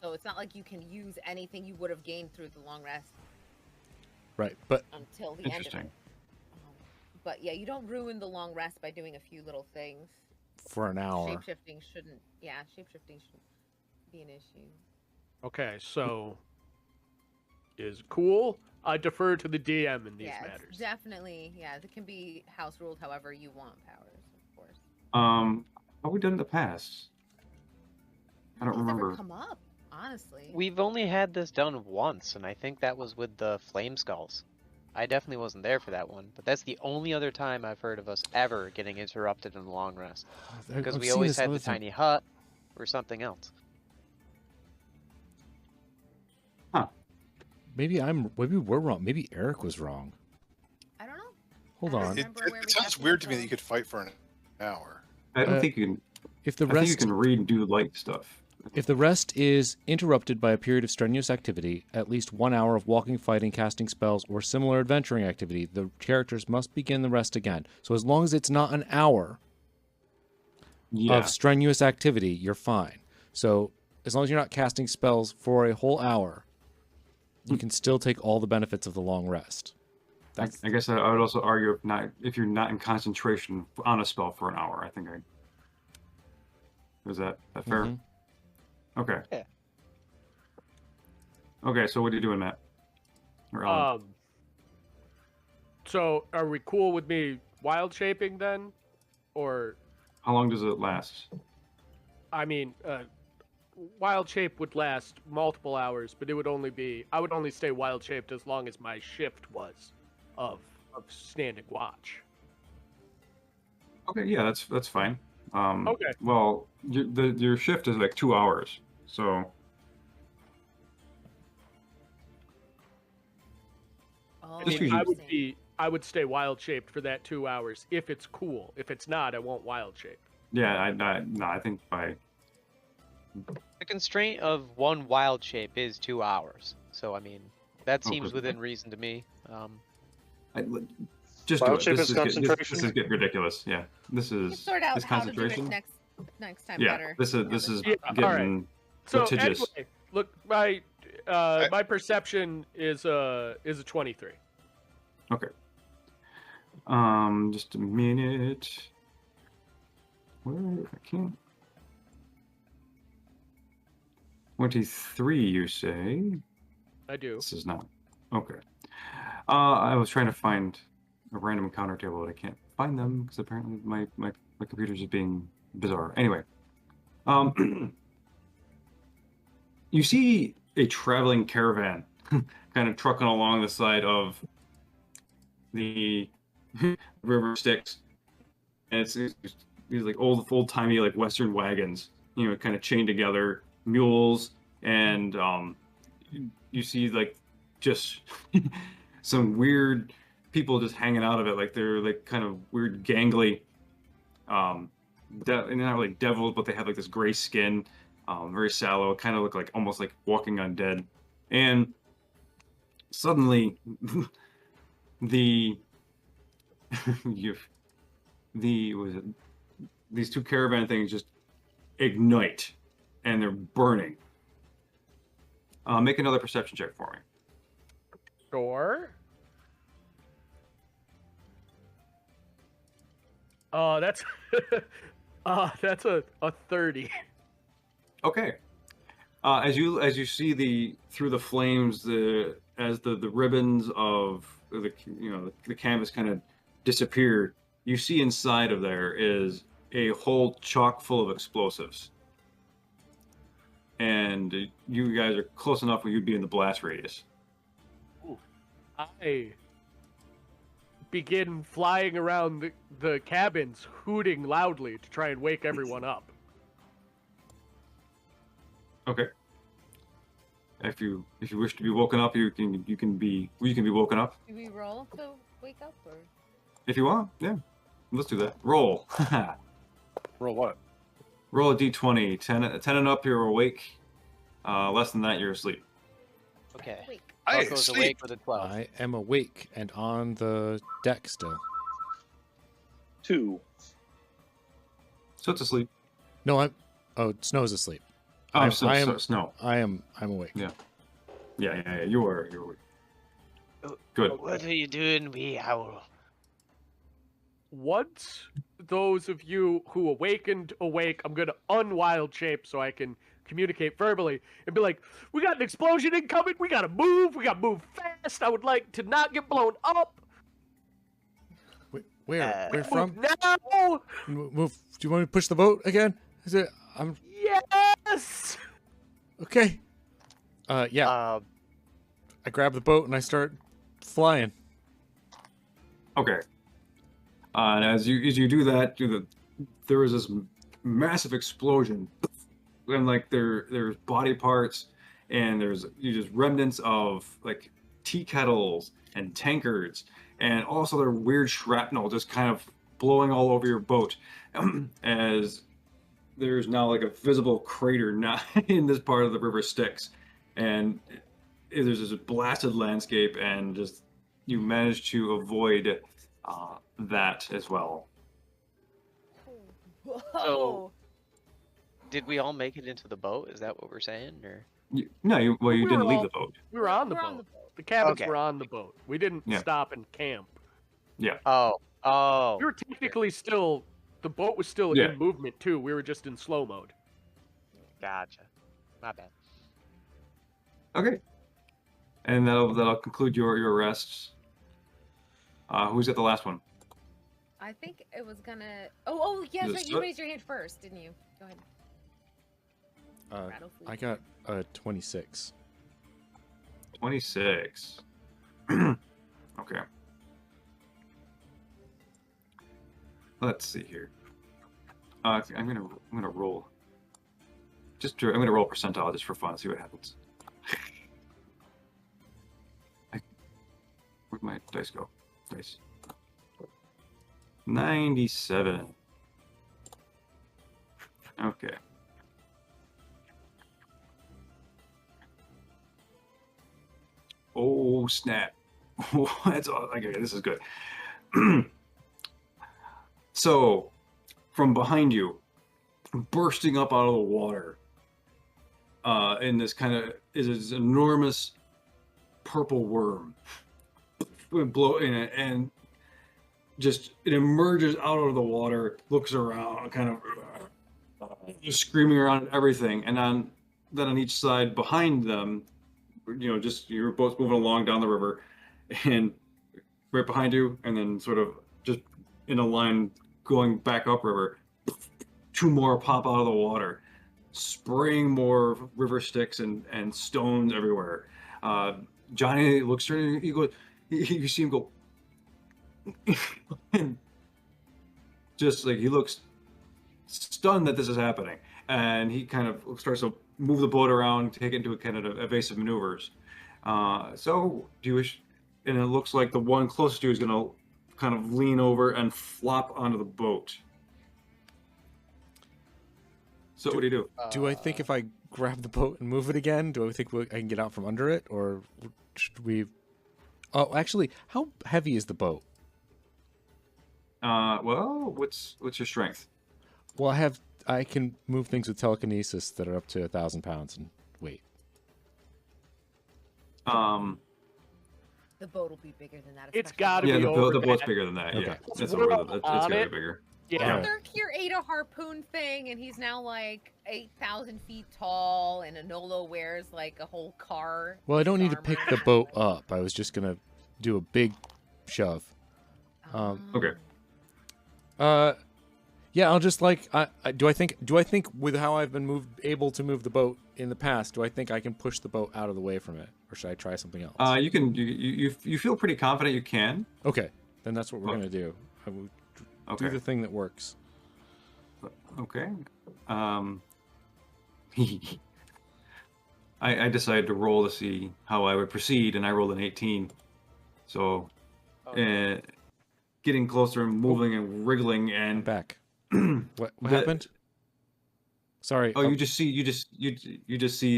So it's not like you can use anything you would have gained through the long rest Right. But until the end of Interesting. it. But yeah, you don't ruin the long rest by doing a few little things. for an hour. Shapeshifting shouldn't be an issue. Okay, so is cool. I defer to the DM in these Yeah, matters. it's definitely. Yeah, it can be house ruled however you want powers, of course. How have we done in the past? I don't think it's ever remember. come up, honestly. We've only had this done once, and I think that was with the Flame Skulls. I definitely wasn't there for that one, but that's the only other time I've heard of us ever getting interrupted in the long rest. Because I've we seen always this had other the thing. tiny hut or something else. Maybe we're wrong. Maybe Eric was wrong. I don't know. Hold I on. remember where we it sounds got weird to me these that you could fight for an hour. I don't Uh, think you can. If the I think you rest can read and do light stuff. if the rest is interrupted by a period of strenuous activity, at least 1 hour of walking, fighting, casting spells, or similar adventuring activity, the characters must begin the rest again. So as long as it's not an hour Yeah. of strenuous activity, you're fine. So as long as you're not casting spells for a whole hour, you can still take all the benefits of the long rest. I guess I would also argue if you're not in concentration on a spell for an hour. I think is that fair? Mhm. Okay. Yeah. Okay. So what are you doing, Matt? Or Ellen? So are we cool with me wild shaping then? Or, How long does it last? I mean, wild shape would last multiple hours, but I would only stay wild shaped as long as my shift was of standing watch. Okay. Yeah, that's fine. Okay. Well, your shift is like 2 hours, so Oh, I Just mean, interesting. I would stay wild shaped for that 2 hours if it's cool. If it's not, I won't wild shape. yeah. I think by The constraint of one wild shape is 2 hours. So, I mean, That Oh, seems good. within reason to me. Just do Wild it. shape This is is, this concentration? is getting ridiculous. Yeah, this We can is sort out this how to do it concentration. next time Yeah, better. this now is this Yeah, popped up. all right. getting So litigious. anyway, look, my perception is a 23. Okay. Just a minute. Where I can't. 23, you say? I do. This is not. Okay. I was trying to find a random encounter table, but I can't find them because apparently my computer's just being bizarre. Anyway, you see a traveling caravan kind of trucking along the side of the river Styx, and it's these like old timey like Western wagons, you know, kind of chained together, mules, and you see like just some weird people just hanging out of it, like they're like kind of weird gangly, and they're not really devils, but they have like this gray skin, very sallow, kind of look like almost like walking undead, and suddenly the these two caravan things just ignite and they're burning. Make another perception check for me. Sure. That's that's a 30. Okay. As you see through the flames, as the ribbons of the canvas kind of disappear, you see inside of there is a hole chock full of explosives. And you guys are close enough where you'd be in the blast radius. I begin flying around the cabins, hooting loudly to try and wake everyone up. Okay. If you wish to be woken up, you can be woken up. Do we roll to wake up or? If you want, yeah. Let's do that. Roll. Roll what? Roll a d20. 10 and up, you're awake. Less than that, you're asleep. Okay. Wait. I Bucko's sleep. awake with a 12. I am awake and on the deck still. 2. So it's asleep. No, Snow's asleep. Oh, I'm- so, I am- so Snow. I'm awake. Yeah. Yeah. You're awake. Good. What are you doing, wee owl? Once those of you who awakened awake, I'm gonna unwild shape so I can communicate verbally and be like, we got an explosion incoming, we gotta move fast, I would like to not get blown up. Where Move from? now! Move. Do you want me to push the boat again? Is it? I'm Yes! okay. Yeah. I grab the boat and I start flying. Okay. And as you do that, there is this massive explosion, and like there's body parts, and there's just remnants of like tea kettles and tankards, and also there weird shrapnel just kind of blowing all over your boat, as there's now like a visible crater now in this part of the river Styx, and there's this blasted landscape, and just you manage to avoid that as well. Whoa. So- Did we all make it into the boat? Is that what we're saying? Or You We didn't were leave all- the boat. We were on the We're boat. on the boat. The cabins Okay. were on the boat. We didn't Yeah. stop and camp. oh, We were technically still, the boat was still Yeah. in movement too. We were just in slow mode. gotcha. My bad. Okay. And that'll conclude your arrests. Who's at the last one? I think it was gonna. Oh, yes, Is it right. You Soot? raised your hand first, didn't you? Go ahead. Rattlefleet. I got a 26. 26. Okay. Let's see here. I'm gonna roll. I'm gonna roll percentile just for fun. See what happens. Where'd my dice go? Dice. 97. Okay. Oh Oh snap! That's all. Okay, this is good. So, from behind you, bursting up out of the water, in this kind of is this enormous purple worm. Blow in it, and just it emerges out of the water, looks around, kind of just screaming around at everything, and then on each side behind them, just your boat's moving along down the river, and right behind you, and then sort of just in a line going back upriver, 2 more pop out of the water, spraying more river sticks and stones everywhere. Johnny looks straight. He goes. You see him go, and just like he looks stunned that this is happening, and he kind of starts to move the boat around, take it into a kind of evasive maneuvers. So do you wish? And it looks like the one closest to you is going to kind of lean over and flop onto the boat. So what do you do? Do I think if I grab the boat and move it again, do I think I can get out from under it, or should we? Oh, actually, how heavy is the boat? Well, what's your strength? Well, I can move things with telekinesis that are up to 1,000 pounds in weight. The boat will be bigger than that. It's especially gotta Yeah, be the over boat's that. bigger than that. Okay. Yeah, It's it's rolled over the. It's on gotta it. be bigger. Yeah. Dirk here ate a harpoon thing, and he's now like 8,000 feet tall, and Anolo wears like a whole car. Well, I don't with need to pick armor. the boat up. I was just gonna do a big shove. Okay. Yeah, I'll just like. Do I think with how I've been able to move the boat in the past, do I think I can push the boat out of the way from it, or should I try something else? You can. You feel pretty confident you can. Okay, then that's what we're gonna do. I will Okay. do the thing that works. Okay. I decided to roll to see how I would proceed, and I rolled an 18. So, getting closer and moving and wriggling I'm and back. What happened? Sorry. oh, you just see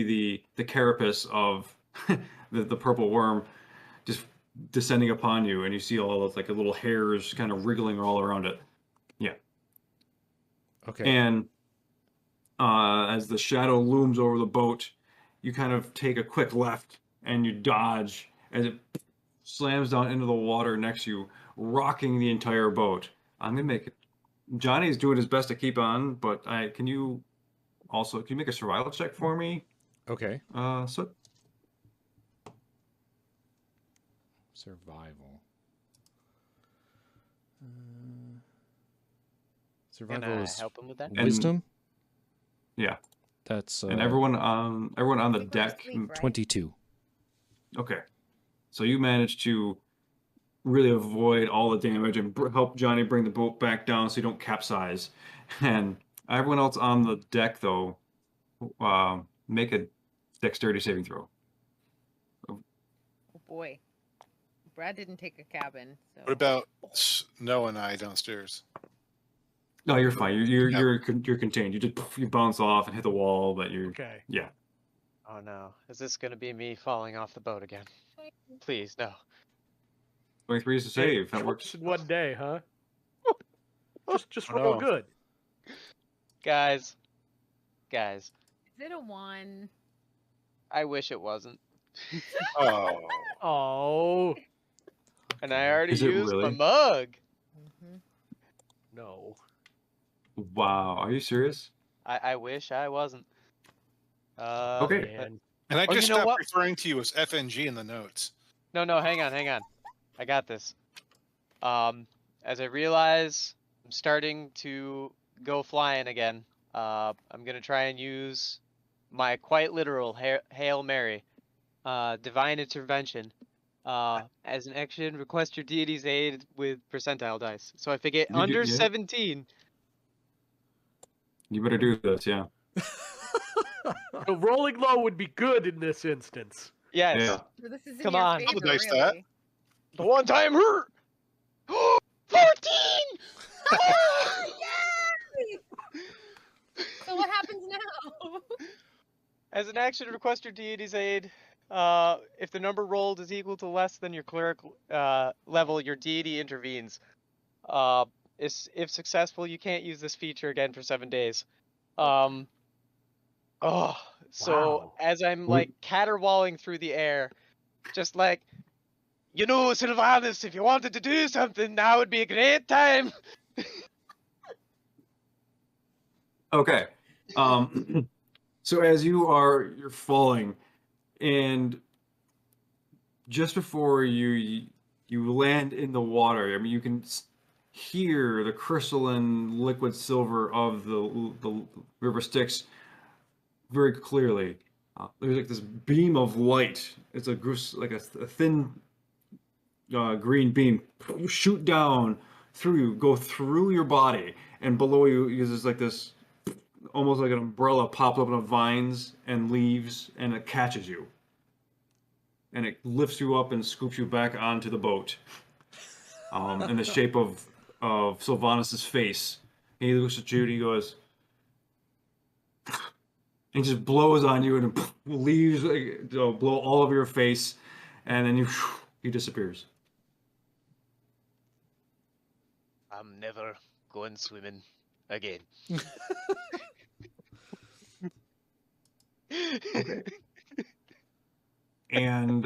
the carapace of the purple worm just descending upon you, and you see all those like little hairs kind of wriggling all around it. Yeah. Okay. And as the shadow looms over the boat, you kind of take a quick left and you dodge as it slams down into the water next to you, rocking the entire boat. I'm gonna make it. Johnny's doing his best to keep on, but can you make a survival check for me? Okay. So Survival. Can Survival I is help him with that? wisdom. yeah, That's and everyone on the They go to deck. sleep, right? 22. Okay, so you managed to really avoid all the damage and help Johnny bring the boat back down so you don't capsize. And everyone else on the deck, though, make a dexterity saving throw. Oh boy, Brad didn't take a cabin. So. What about Snow and I downstairs? No, you're fine. You're contained. You bounce off and hit the wall, but you're Okay. yeah. Oh no. Is this gonna be me falling off the boat again? Please, no. 23 is to save. That works. Twice in one day, huh? Just Oh, roll no. good. Guys. Is it a 1? I wish it wasn't. Oh, Oh And I already Is it used my really? mug. Mm-hmm. no. Wow, are you serious? I wish I wasn't. Okay. Man. and I Oh, just you know stopped what? referring to you as FNG in the notes. No, hang on. I got this. As I realize I'm starting to go flying again, I'm gonna try and use my quite literal Hail Mary, Divine Intervention. As an action, request your deity's aid with percentile dice. So if I get under yeah. 17, You better do this, yeah. So rolling low would be good in this instance. yes, Yeah. So this is in Come your on. favor, Double dice really. that. the one time hurt. 14. Yay! So what happens now? As an action, request your deity's aid If the number rolled is equal to less than your cleric level, your deity intervenes. If successful, you can't use this feature again for 7 days. So Wow. as I'm like caterwauling through the air, just like, you know, Sylvanus, if you wanted to do something, now would be a great time. Okay. So as you're falling, and just before you land in the water, I mean, you can hear the crystalline liquid silver of the river Styx very clearly. There's like this beam of light. It's a thin green beam shoot down through you, go through your body, and below you is like this, almost like an umbrella pops up of vines and leaves, and it catches you. And it lifts you up and scoops you back onto the boat. In the shape of Sylvanus' face. And he looks at you and he goes, and he just blows on you and leaves, blow all over your face, and then he disappears. I'm never going swimming again. Okay. And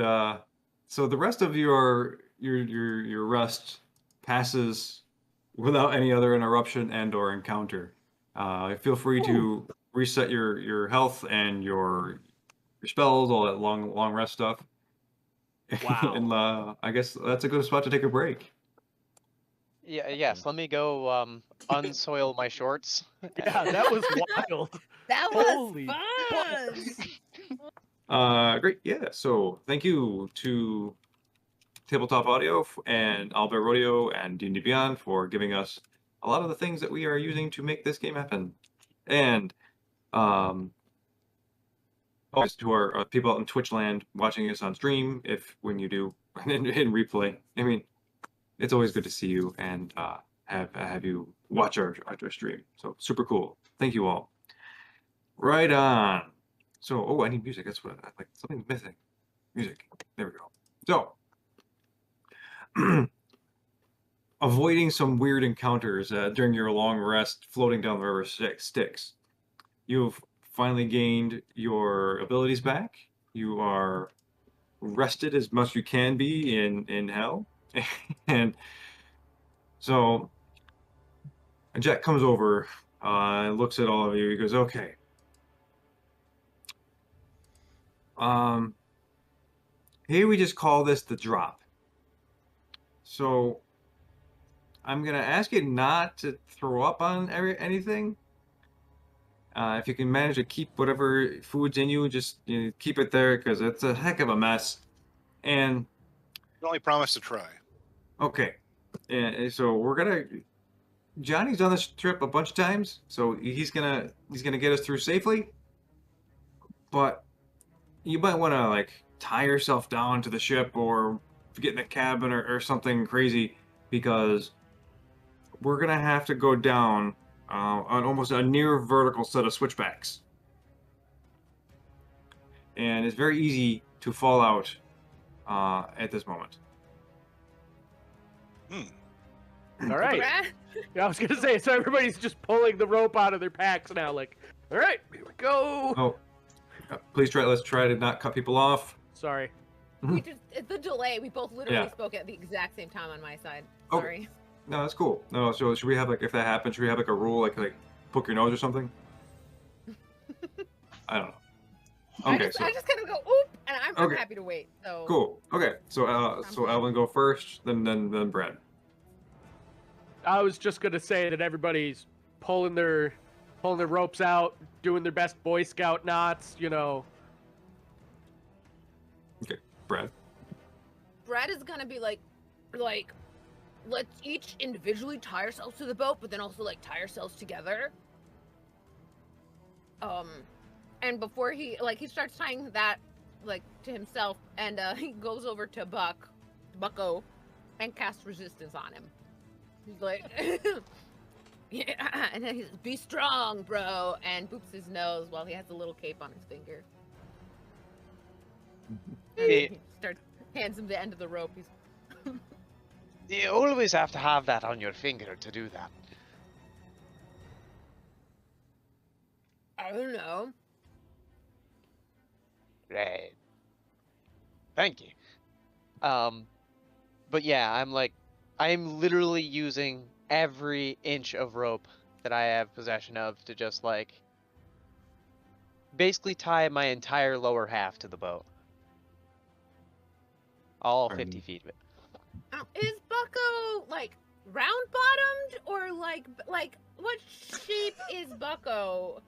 so the rest of your rest passes without any other interruption and/or encounter. Feel free to reset your health and your spells, all that long rest stuff. Wow. And I guess that's a good spot to take a break. Yes, let me go unsoil my shorts. Yeah, that was wild. That was Holy fun. Great, yeah. So thank you to Tabletop Audio and Albert Rodeo and D&D Beyond for giving us a lot of the things that we are using to make this game happen. And always to our people out in Twitch land watching us on stream, when you do in replay. I mean, it's always good to see you and have you watch our stream. So super cool. Thank you all. Right on. So, I need music. That's what I like. Something's missing. Music. There we go. So, avoiding some weird encounters during your long rest floating down the river Styx. You've finally gained your abilities back. You are rested as much as you can be in hell. And so, Jack comes over and looks at all of you. He goes, okay. Here we just call this the drop. So I'm gonna ask you not to throw up on anything. If you can manage to keep whatever food's in you, just keep it there because it's a heck of a mess. And You only promise to try. okay, and so Johnny's done this trip a bunch of times, so he's gonna get us through safely. But you might want to like tie yourself down to the ship or get in a cabin or something crazy, because we're gonna have to go down on almost a near vertical set of switchbacks, and it's very easy to fall out at this moment. All right. Yeah, I was gonna say, so everybody's just pulling the rope out of their packs now, like, all right, here we go. Oh, let's try to not cut people off. Sorry. It's the delay. We both literally spoke at the exact same time on my side. Oh. Sorry. No, that's cool. No, so should we have if that happens, should we have a rule like poke your nose or something? I don't know. Okay, I just kind of go oop, and I'm Okay. happy to wait. So Cool. Okay, so Alvin go first, then Brad. I was just gonna say that everybody's pulling their ropes out, doing their best Boy Scout knots, Okay, Brad. Brad is gonna be like, let's each individually tie ourselves to the boat, but then also tie ourselves together. And before he starts tying that to himself, and he goes over to Bucko, and casts resistance on him. He's like, yeah, and then he's be strong, bro, and boops his nose while he has a little cape on his finger. He starts hands him the end of the rope. He's You always have to have that on your finger to do that. I don't know. Right. Thank you. But yeah, I'm literally using every inch of rope that I have possession of to just like basically tie my entire lower half to the boat. All 50 feet of it. Is Bucko like round bottomed or like what shape is Bucko?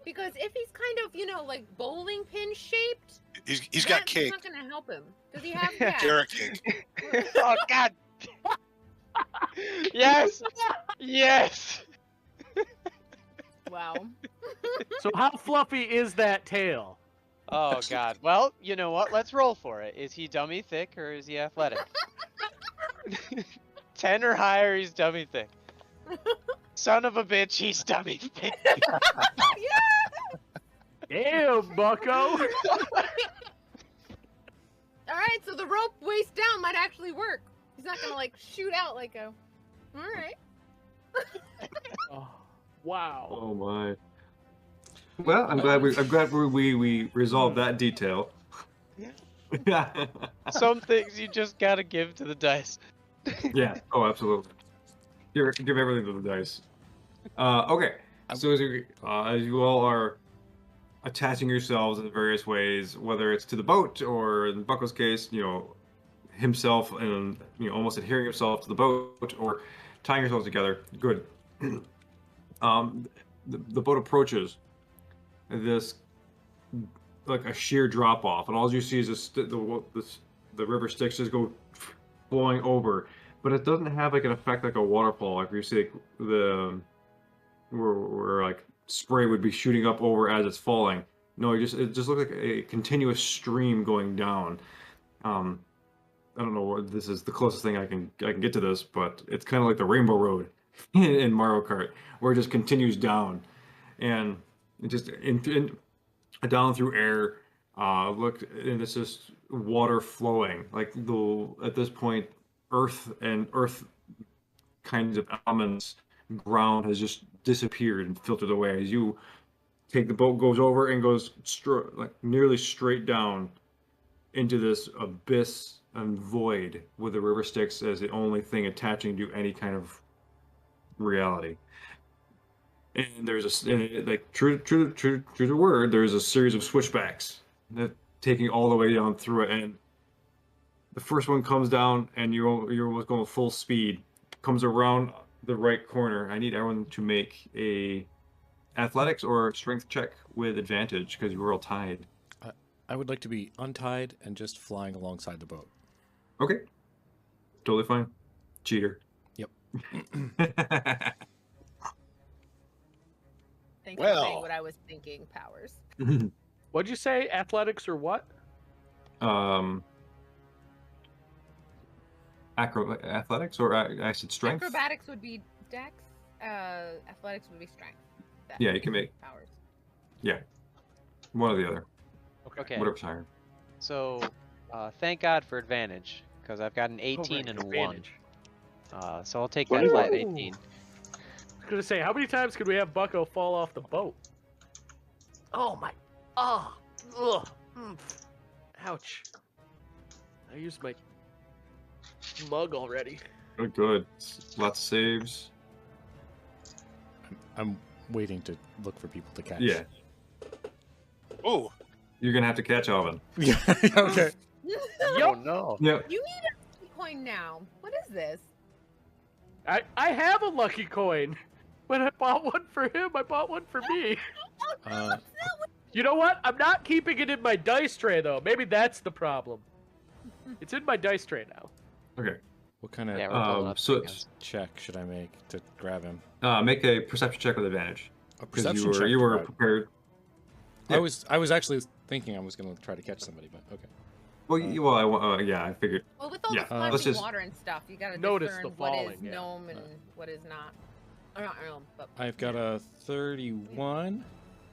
Because if he's kind of, you know, like bowling pin shaped, He's got cake. That's not gonna help him. Does he have that? Carrot cake. Oh God! Yes, yes. Wow. So how fluffy is that tail? Oh God. Well, you know what? Let's roll for it. Is he dummy thick or is he athletic? 10 or higher, he's dummy thick. Son of a bitch, he's dummy thick. Damn, Bucko. All right, so the rope waist down might actually work. He's not gonna like shoot out like a. All right. Oh, wow. Oh my. Well, I'm glad we resolved that detail. Some things you just gotta give to the dice. Yeah. Oh, absolutely. Give everything to the dice. Okay. So as you all are attaching yourselves in various ways, whether it's to the boat or in Bucko's case, you know, himself and almost adhering himself to the boat or tying yourselves together. Good. The boat approaches this like a sheer drop off, and all you see is the river Styx just go flowing over, but it doesn't have like an effect like a waterfall. Like you see the where like spray would be shooting up over as it's falling. No, it just looks like a continuous stream going down. I don't know what this is, the closest thing I can get to this, but it's kind of like the Rainbow Road in Mario Kart, where it just continues down, and it just down through air. Look, and it's just water flowing. Like at this point, earth kinds of elements, ground has just disappeared and filtered away as you take the boat, goes over and goes nearly straight down into this abyss and void with the river Styx as the only thing attaching to any kind of reality. And there's like true to the word, there's a series of switchbacks that taking all the way down through it. And the first one comes down, and you're going full speed, comes around the right corner. I need everyone to make a athletics or strength check with advantage because you were all tied. I would like to be untied and just flying alongside the boat. Okay. Totally fine. Cheater. Yep. Thanks for saying what I was thinking, Powers. What'd you say? Athletics or what? Athletics or I said strength? Acrobatics would be dex. Athletics would be strength. Yeah, you can make Powers. Yeah. One or the other. Okay. Whatever's higher. So, thank God for advantage, because I've got an 18 and a 1. So I'll take that flat 18. I was gonna say, how many times could we have Bucko fall off the boat? Oh my! Oh! Ugh! Ouch! I used my mug already. Good. Lots of saves. I'm waiting to look for people to catch. Yeah. Oh. You're gonna have to catch Alvin. Yeah. Okay. Oh no! Yep. You need a coin now. What is this? I have a lucky coin. When I bought one for him, I bought one for me. You know what? I'm not keeping it in my dice tray though. Maybe that's the problem. It's in my dice tray now. Okay. What kind of Yeah, we're pulling up check should I make to grab him? Make a perception check with advantage. A perception check. You were right. prepared. I was actually thinking I was going to try to catch somebody, but okay. Well, yeah, I figured. Well, with all Yeah, the let's splashing just water and stuff, you gotta notice discern the what falling, is yeah. gnome and what is not. Or not gnome, but I've got a 31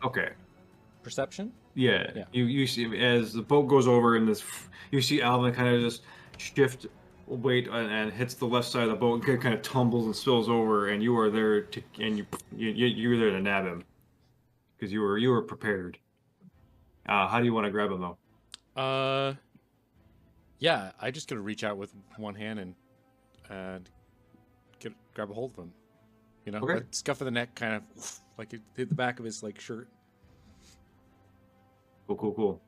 Okay. perception. Yeah, Yeah. you see as the boat goes over and you see Alvin kind of just shift weight and hits the left side of the boat and kind of tumbles and spills over, and you are there to you were there to nab him because you were prepared. How do you want to grab him though? Yeah, I just gotta reach out with one hand and grab a hold of him. You know, Okay. but scuff of the neck, kind of like it hit the back of his like shirt. Cool. All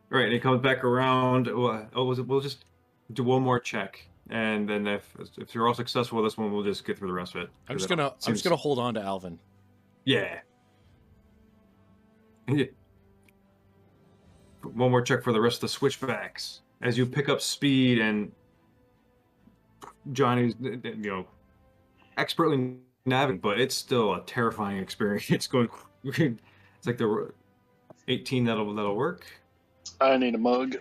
right, and he comes back around. We'll just do one more check, and then if you're all successful with this one, we'll just get through the rest of it. I'm just gonna hold on to Alvin. Yeah. One more check for the rest of the switchbacks. As you pick up speed and Johnny's, expertly navigating, but it's still a terrifying experience. Going, it's like the 18 that'll work. I need a mug.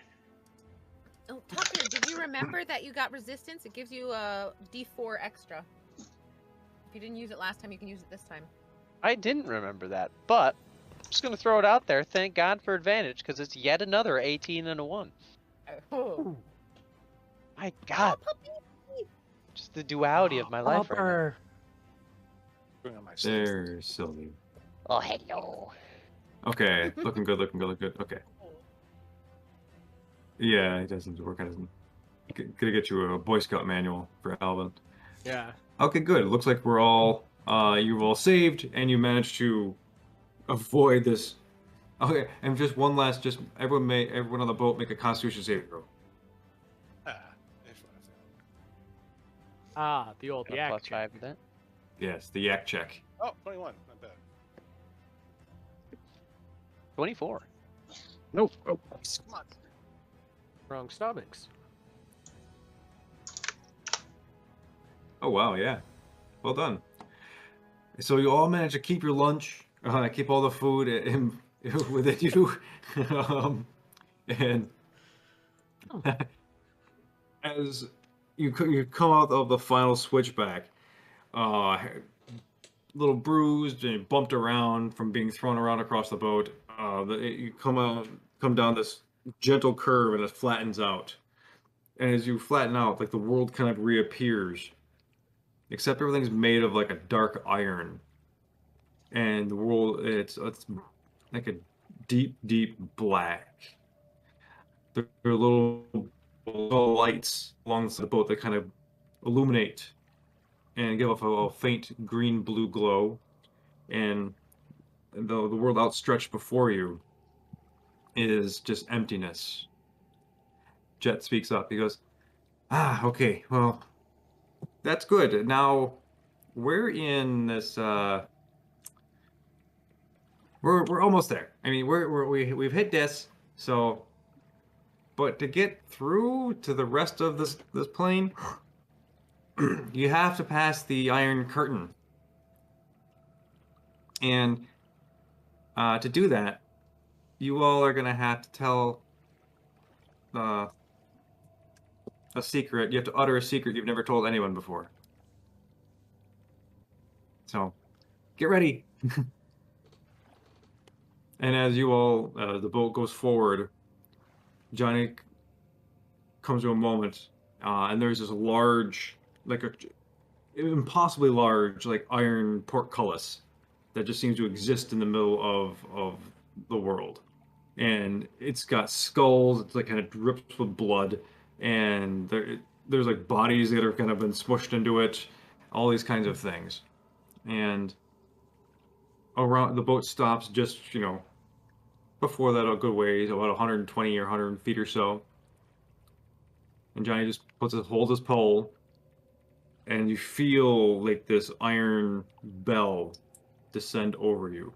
Oh, Tucker, did you remember that you got resistance? It gives you a D4 extra. If you didn't use it last time, you can use it this time. I didn't remember that, but I'm just gonna throw it out there. Thank God for advantage, because it's yet another 18 and a 1. Oh. My God, just the duality of my life right now. Bring on my There's Sylvie. Oh, hello. Okay, looking good. Okay. Yeah, it doesn't work. I doesn't. Gonna get you a Boy Scout manual for Alvin. Yeah. Okay, good. It looks like we're all you've all saved, and you managed to avoid this. Okay, and just one last, just everyone on the boat make a Constitution saving throw. The old Got a yak plus check. 5 to that. Yes, the yak check. Oh, 21. Not bad. 24. Nope. Oh. Come on. Wrong stomachs. Oh wow, yeah. Well done. So you all managed to keep your lunch, keep all the food within you, and as you come out of the final switchback, little bruised and bumped around from being thrown around across the boat. You come down this gentle curve and it flattens out. And as you flatten out, like the world kind of reappears, except everything's made of like a dark iron, and the world it's like a deep black. There are little lights along the boat that kind of illuminate and give off a faint green-blue glow, and the world outstretched before you is just emptiness. Jet speaks up. He goes, okay, well, that's good. Now, we're in this, we're almost there. I mean, we've hit this, so, but to get through to the rest of this plane, you have to pass the Iron Curtain. And to do that, you all are going to have to tell a secret. You have to utter a secret you've never told anyone before. So, get ready. And as you all, the boat goes forward, Johnny comes to a moment, and there's this large, like a impossibly large, like iron portcullis that just seems to exist in the middle of the world. And it's got skulls, it's like kind of drips with blood, and there's like bodies that have kind of been smushed into it, all these kinds of things. And around the boat stops just, before that a good ways, about 120 or 100 feet or so. And Johnny just holds his pole, and you feel like this iron bell descend over you.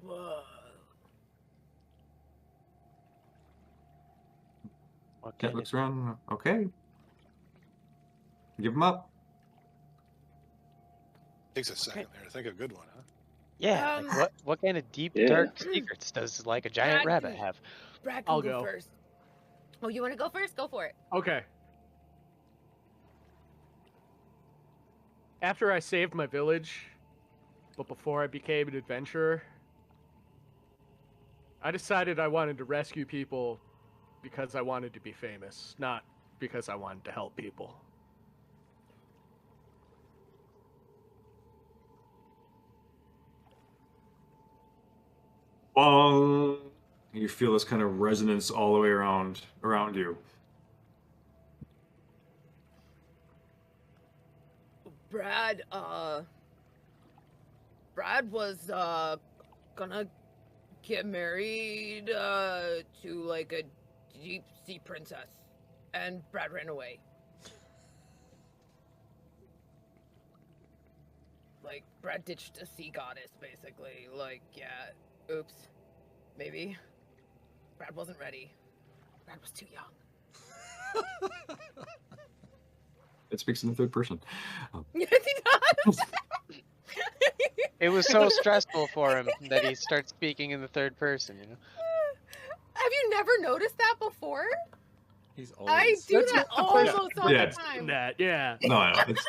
Whoa. Cat looks around. Okay. Give him up. Takes a second there to think of a good one, huh? Yeah, like what kind of deep, Yeah. dark secrets does like a giant Brad rabbit can- have? Brad I'll can go go. first. Oh, you want to go first? Go for it. Okay. After I saved my village, but before I became an adventurer, I decided I wanted to rescue people because I wanted to be famous, not because I wanted to help people. Bong. You feel this kind of resonance all the way around you. Brad was gonna get married to like a deep sea princess, and Brad ran away. Like, Brad ditched a sea goddess, basically. Like, yeah, oops, maybe. Brad wasn't ready. Brad was too young. It speaks in the third person. Yes, he does. It was so stressful for him that he starts speaking in the third person, you know? Have you never noticed that before? He's I always. do That's that not the first almost all Yeah. the time. That, yeah. No, I know. It's,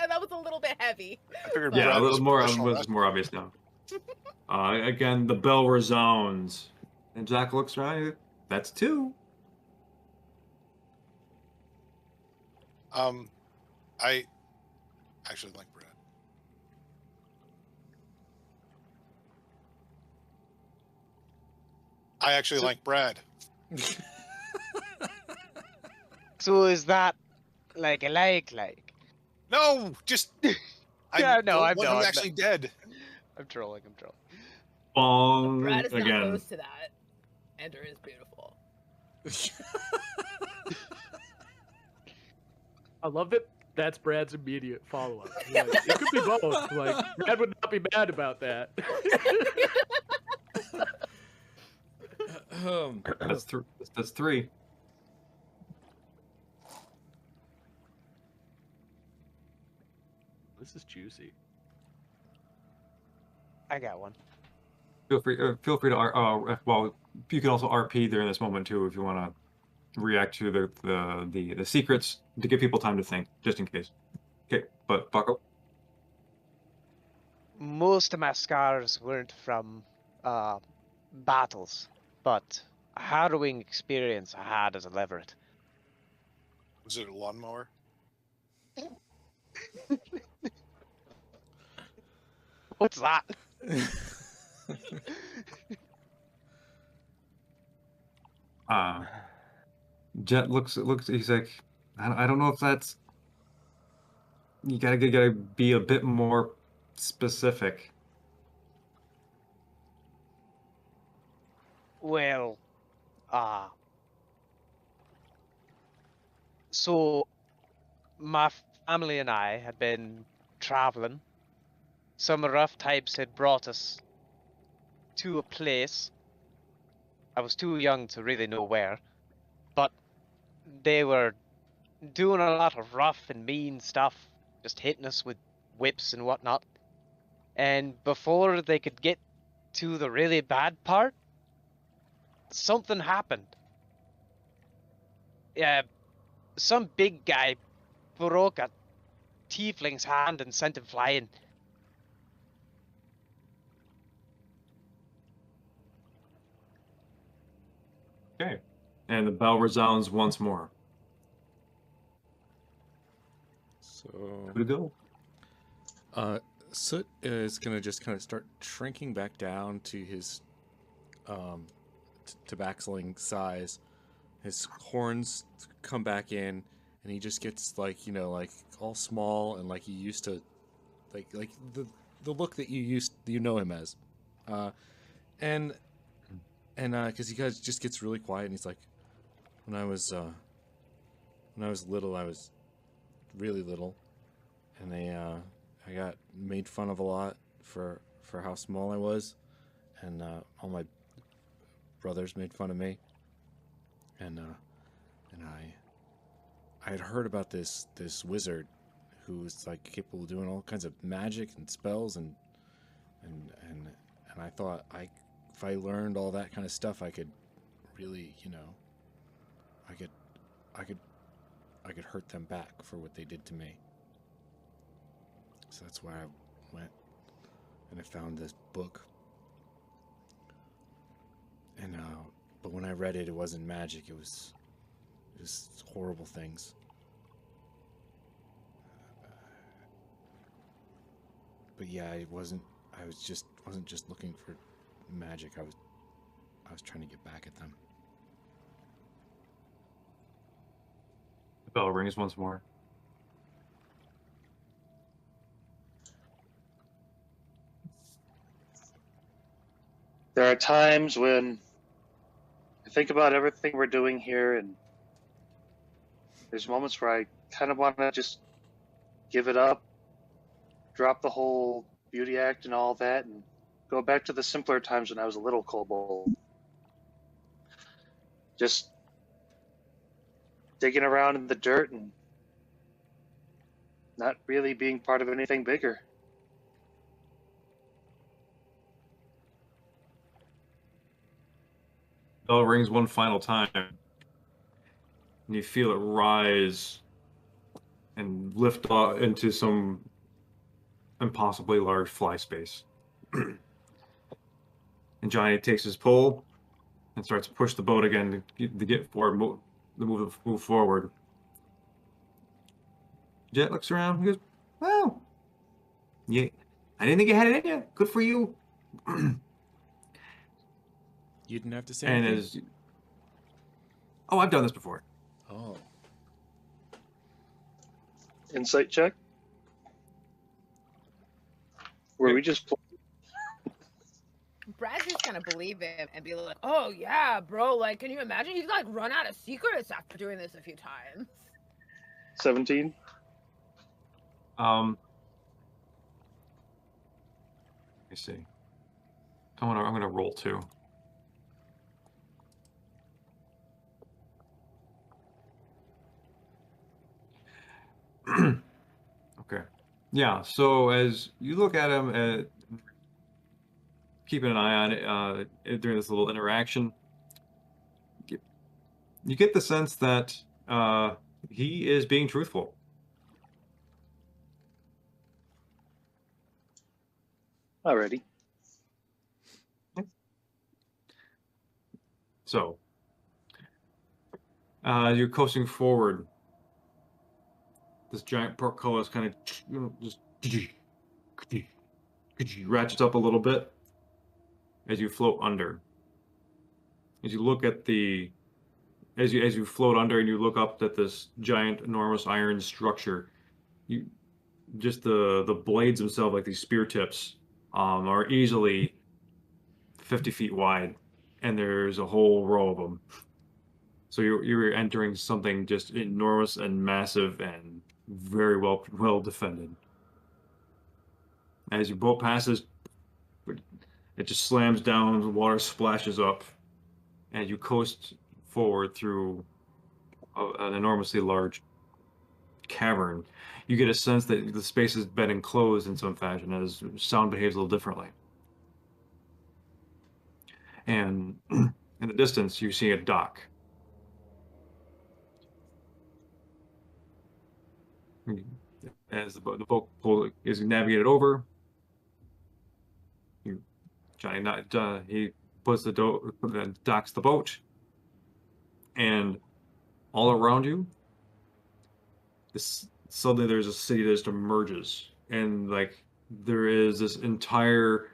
That was a little bit heavy. I figured yeah, Brad a was little more, professional was more obvious now. Again, the bell resounds, and Jack looks around. That's 2. I actually like Brad. I actually like Brad. So is that like a like? No, just Yeah, no, don't I'm want no, him I'm actually dead. I'm trolling, I'm trolling. Bong. Brad is not Again. opposed to that. Ender is beautiful. I love that that's Brad's immediate follow-up. Like, it could be both. Like, Brad would not be mad about that. That's 3. This is juicy. I got one. Feel free to well, you can also RP during this moment too if you want to react to the secrets to give people time to think, just in case. Okay, but Bucko. Most of my scars weren't from battles, but a harrowing experience I had as a leveret. Was it a lawnmower? What's that? Jet looks. He's like, I don't know if that's. You gotta be a bit more specific. Well, so my family and I had been traveling. Some rough types had brought us to a place. I was too young to really know where, but they were doing a lot of rough and mean stuff, just hitting us with whips and whatnot. And before they could get to the really bad part, something happened. Yeah, some big guy broke a tiefling's hand and sent him flying. Okay, and the bell resounds once more. So. Who to go? Soot is gonna just kind of start shrinking back down to his tabaxling size. His horns come back in, and he just gets like like all small and like he used to, like the look that you know him as, and because he guys just gets really quiet and he's like, when I was little, I was really little, and I got made fun of a lot for how small I was, and all my brothers made fun of me, and I had heard about this wizard who was like capable of doing all kinds of magic and spells, and I thought if I learned all that kind of stuff, I could really, I could hurt them back for what they did to me. So that's why I went and I found this book. And but when I read it, it wasn't magic. It was just horrible things. But yeah, it wasn't. I wasn't just looking for magic. I was trying to get back at them. The bell rings once more. There are times when I think about everything we're doing here, and there's moments where I kind of want to just give it up, drop the whole beauty act and all that, and go back to the simpler times when I was a little kobold. Just digging around in the dirt and not really being part of anything bigger. Bell rings one final time, and you feel it rise and lift off into some impossibly large fly space. And Johnny takes his pole and starts to push the boat again to get forward, move forward. Jet looks around. He goes, "Well, yeah, I didn't think you had it in you. Good for you." You didn't have to say And anything? oh, I've done this before. Oh. Insight check? Were we just Brad's just gonna believe him and be like, "Oh yeah, bro! Like, can you imagine? He's like run out of secrets after doing this a few times." 17? Let me see. I'm gonna roll too. Okay. Yeah. So as you look at him, keeping an eye on it during this little interaction, you get the sense that he is being truthful. Alrighty. So, you're coasting forward. This giant portcullis is kind of just ratchets up a little bit as you float under. As you look at as you float under and you look up at this giant, enormous iron structure, just the blades themselves, like these spear tips, are easily 50 feet wide, and there's a whole row of them. So you're entering something just enormous and massive and very well defended. As your boat passes, it just slams down, the water splashes up, and you coast forward through an enormously large cavern. You get a sense that the space has been enclosed in some fashion, as sound behaves a little differently. And in the distance, you see a dock. As the boat is navigated over, Johnny he puts docks the boat, and all around you, suddenly there's a city that just emerges, and like there is this entire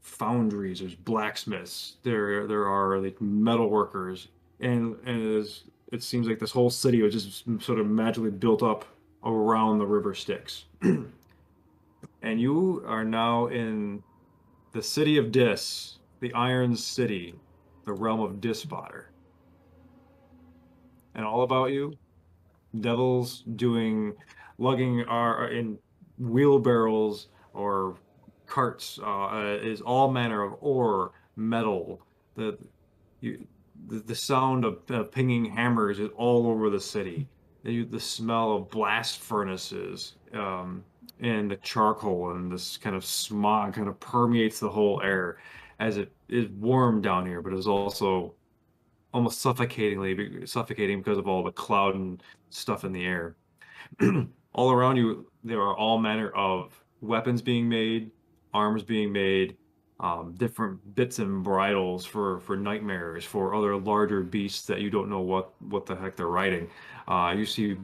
foundries, there's blacksmiths, there are like metal workers, and it seems like this whole city was just sort of magically built up around the river Styx. And you are now in the city of Dis, the Iron City, the realm of Dispotter. And all about you, devils lugging in wheelbarrows or carts, is all manner of ore, metal. The sound of pinging hammers is all over the city. The smell of blast furnaces, and the charcoal and this kind of smog kind of permeates the whole air, as it is warm down here, but it's also almost suffocating because of all the cloud and stuff in the air. All around you, there are all manner of weapons being made, arms being made, different bits and bridles for nightmares, for other larger beasts that you don't know what the heck they're riding. You see,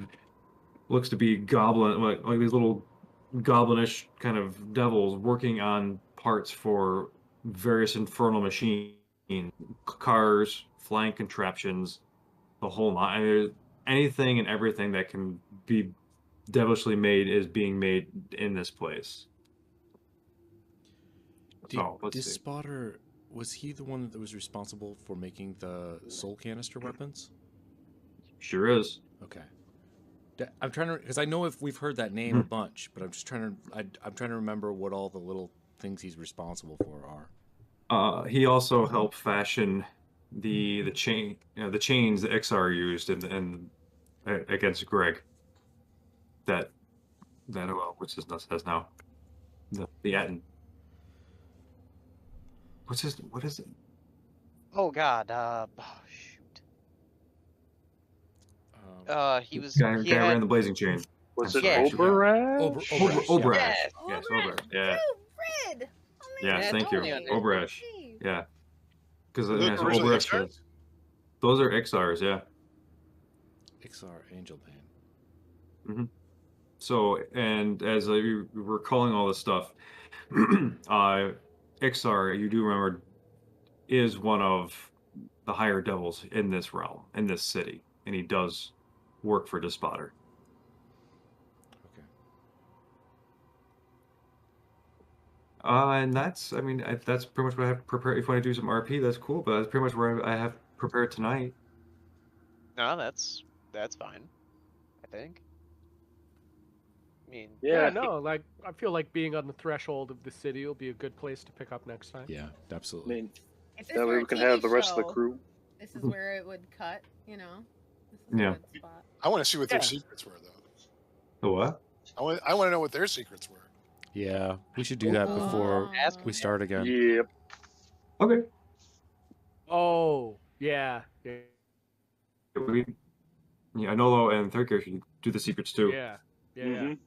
looks to be goblin, like these little goblinish kind of devils working on parts for various infernal machines, cars, flying contraptions, the whole nine. I mean, anything and everything that can be devilishly made is being made in this place. So let's This see. spotter, was he the one that was responsible for making the soul canister weapons? Sure is. Okay. I'm trying to, because I know if we've heard that name a bunch, but I'm just trying to, I'm trying to remember what all the little things he's responsible for are. He also helped fashion the chain, the chains that Ixar used and against Greg. That what's his nut says now? The Atten. What is it? Oh God. Shoot. He was. Guy He ran had. the blazing chain. Was I'm it Yeah. Oberash? Obrash. Yes. Yes, Obrash. Obrash. Yeah. Oh, Red. Yeah, Yeah, thank you. totally. Obrash. Jeez. Yeah. Because Those yeah, so originally Obrash Ixars? is. Those are Ixars, yeah. Ixar, Angel Man. So, and as you were recalling all this stuff, Ixar, you do remember, is one of the higher devils in this realm, in this city, and he does work for Despotter. Okay. And that's, I mean, that's pretty much what I have prepared. If you want to do some RP, that's cool, but that's pretty much where I have prepared tonight. No, that's fine. I think. I mean. Yeah, no, like I feel like being on the threshold of the city will be a good place to pick up next time. Yeah, I absolutely. mean, If this that were way a we can TV have the rest of the show, crew. This is where it would cut, you know? This is Yeah. a good spot. I want to see what their Yeah. secrets were, though. The what? I want to know what their secrets were. Yeah, we should do that before Ask we start again. Yep. Okay. Oh, yeah. Yeah, Nolo and third character do the secrets too. Yeah. Mhm.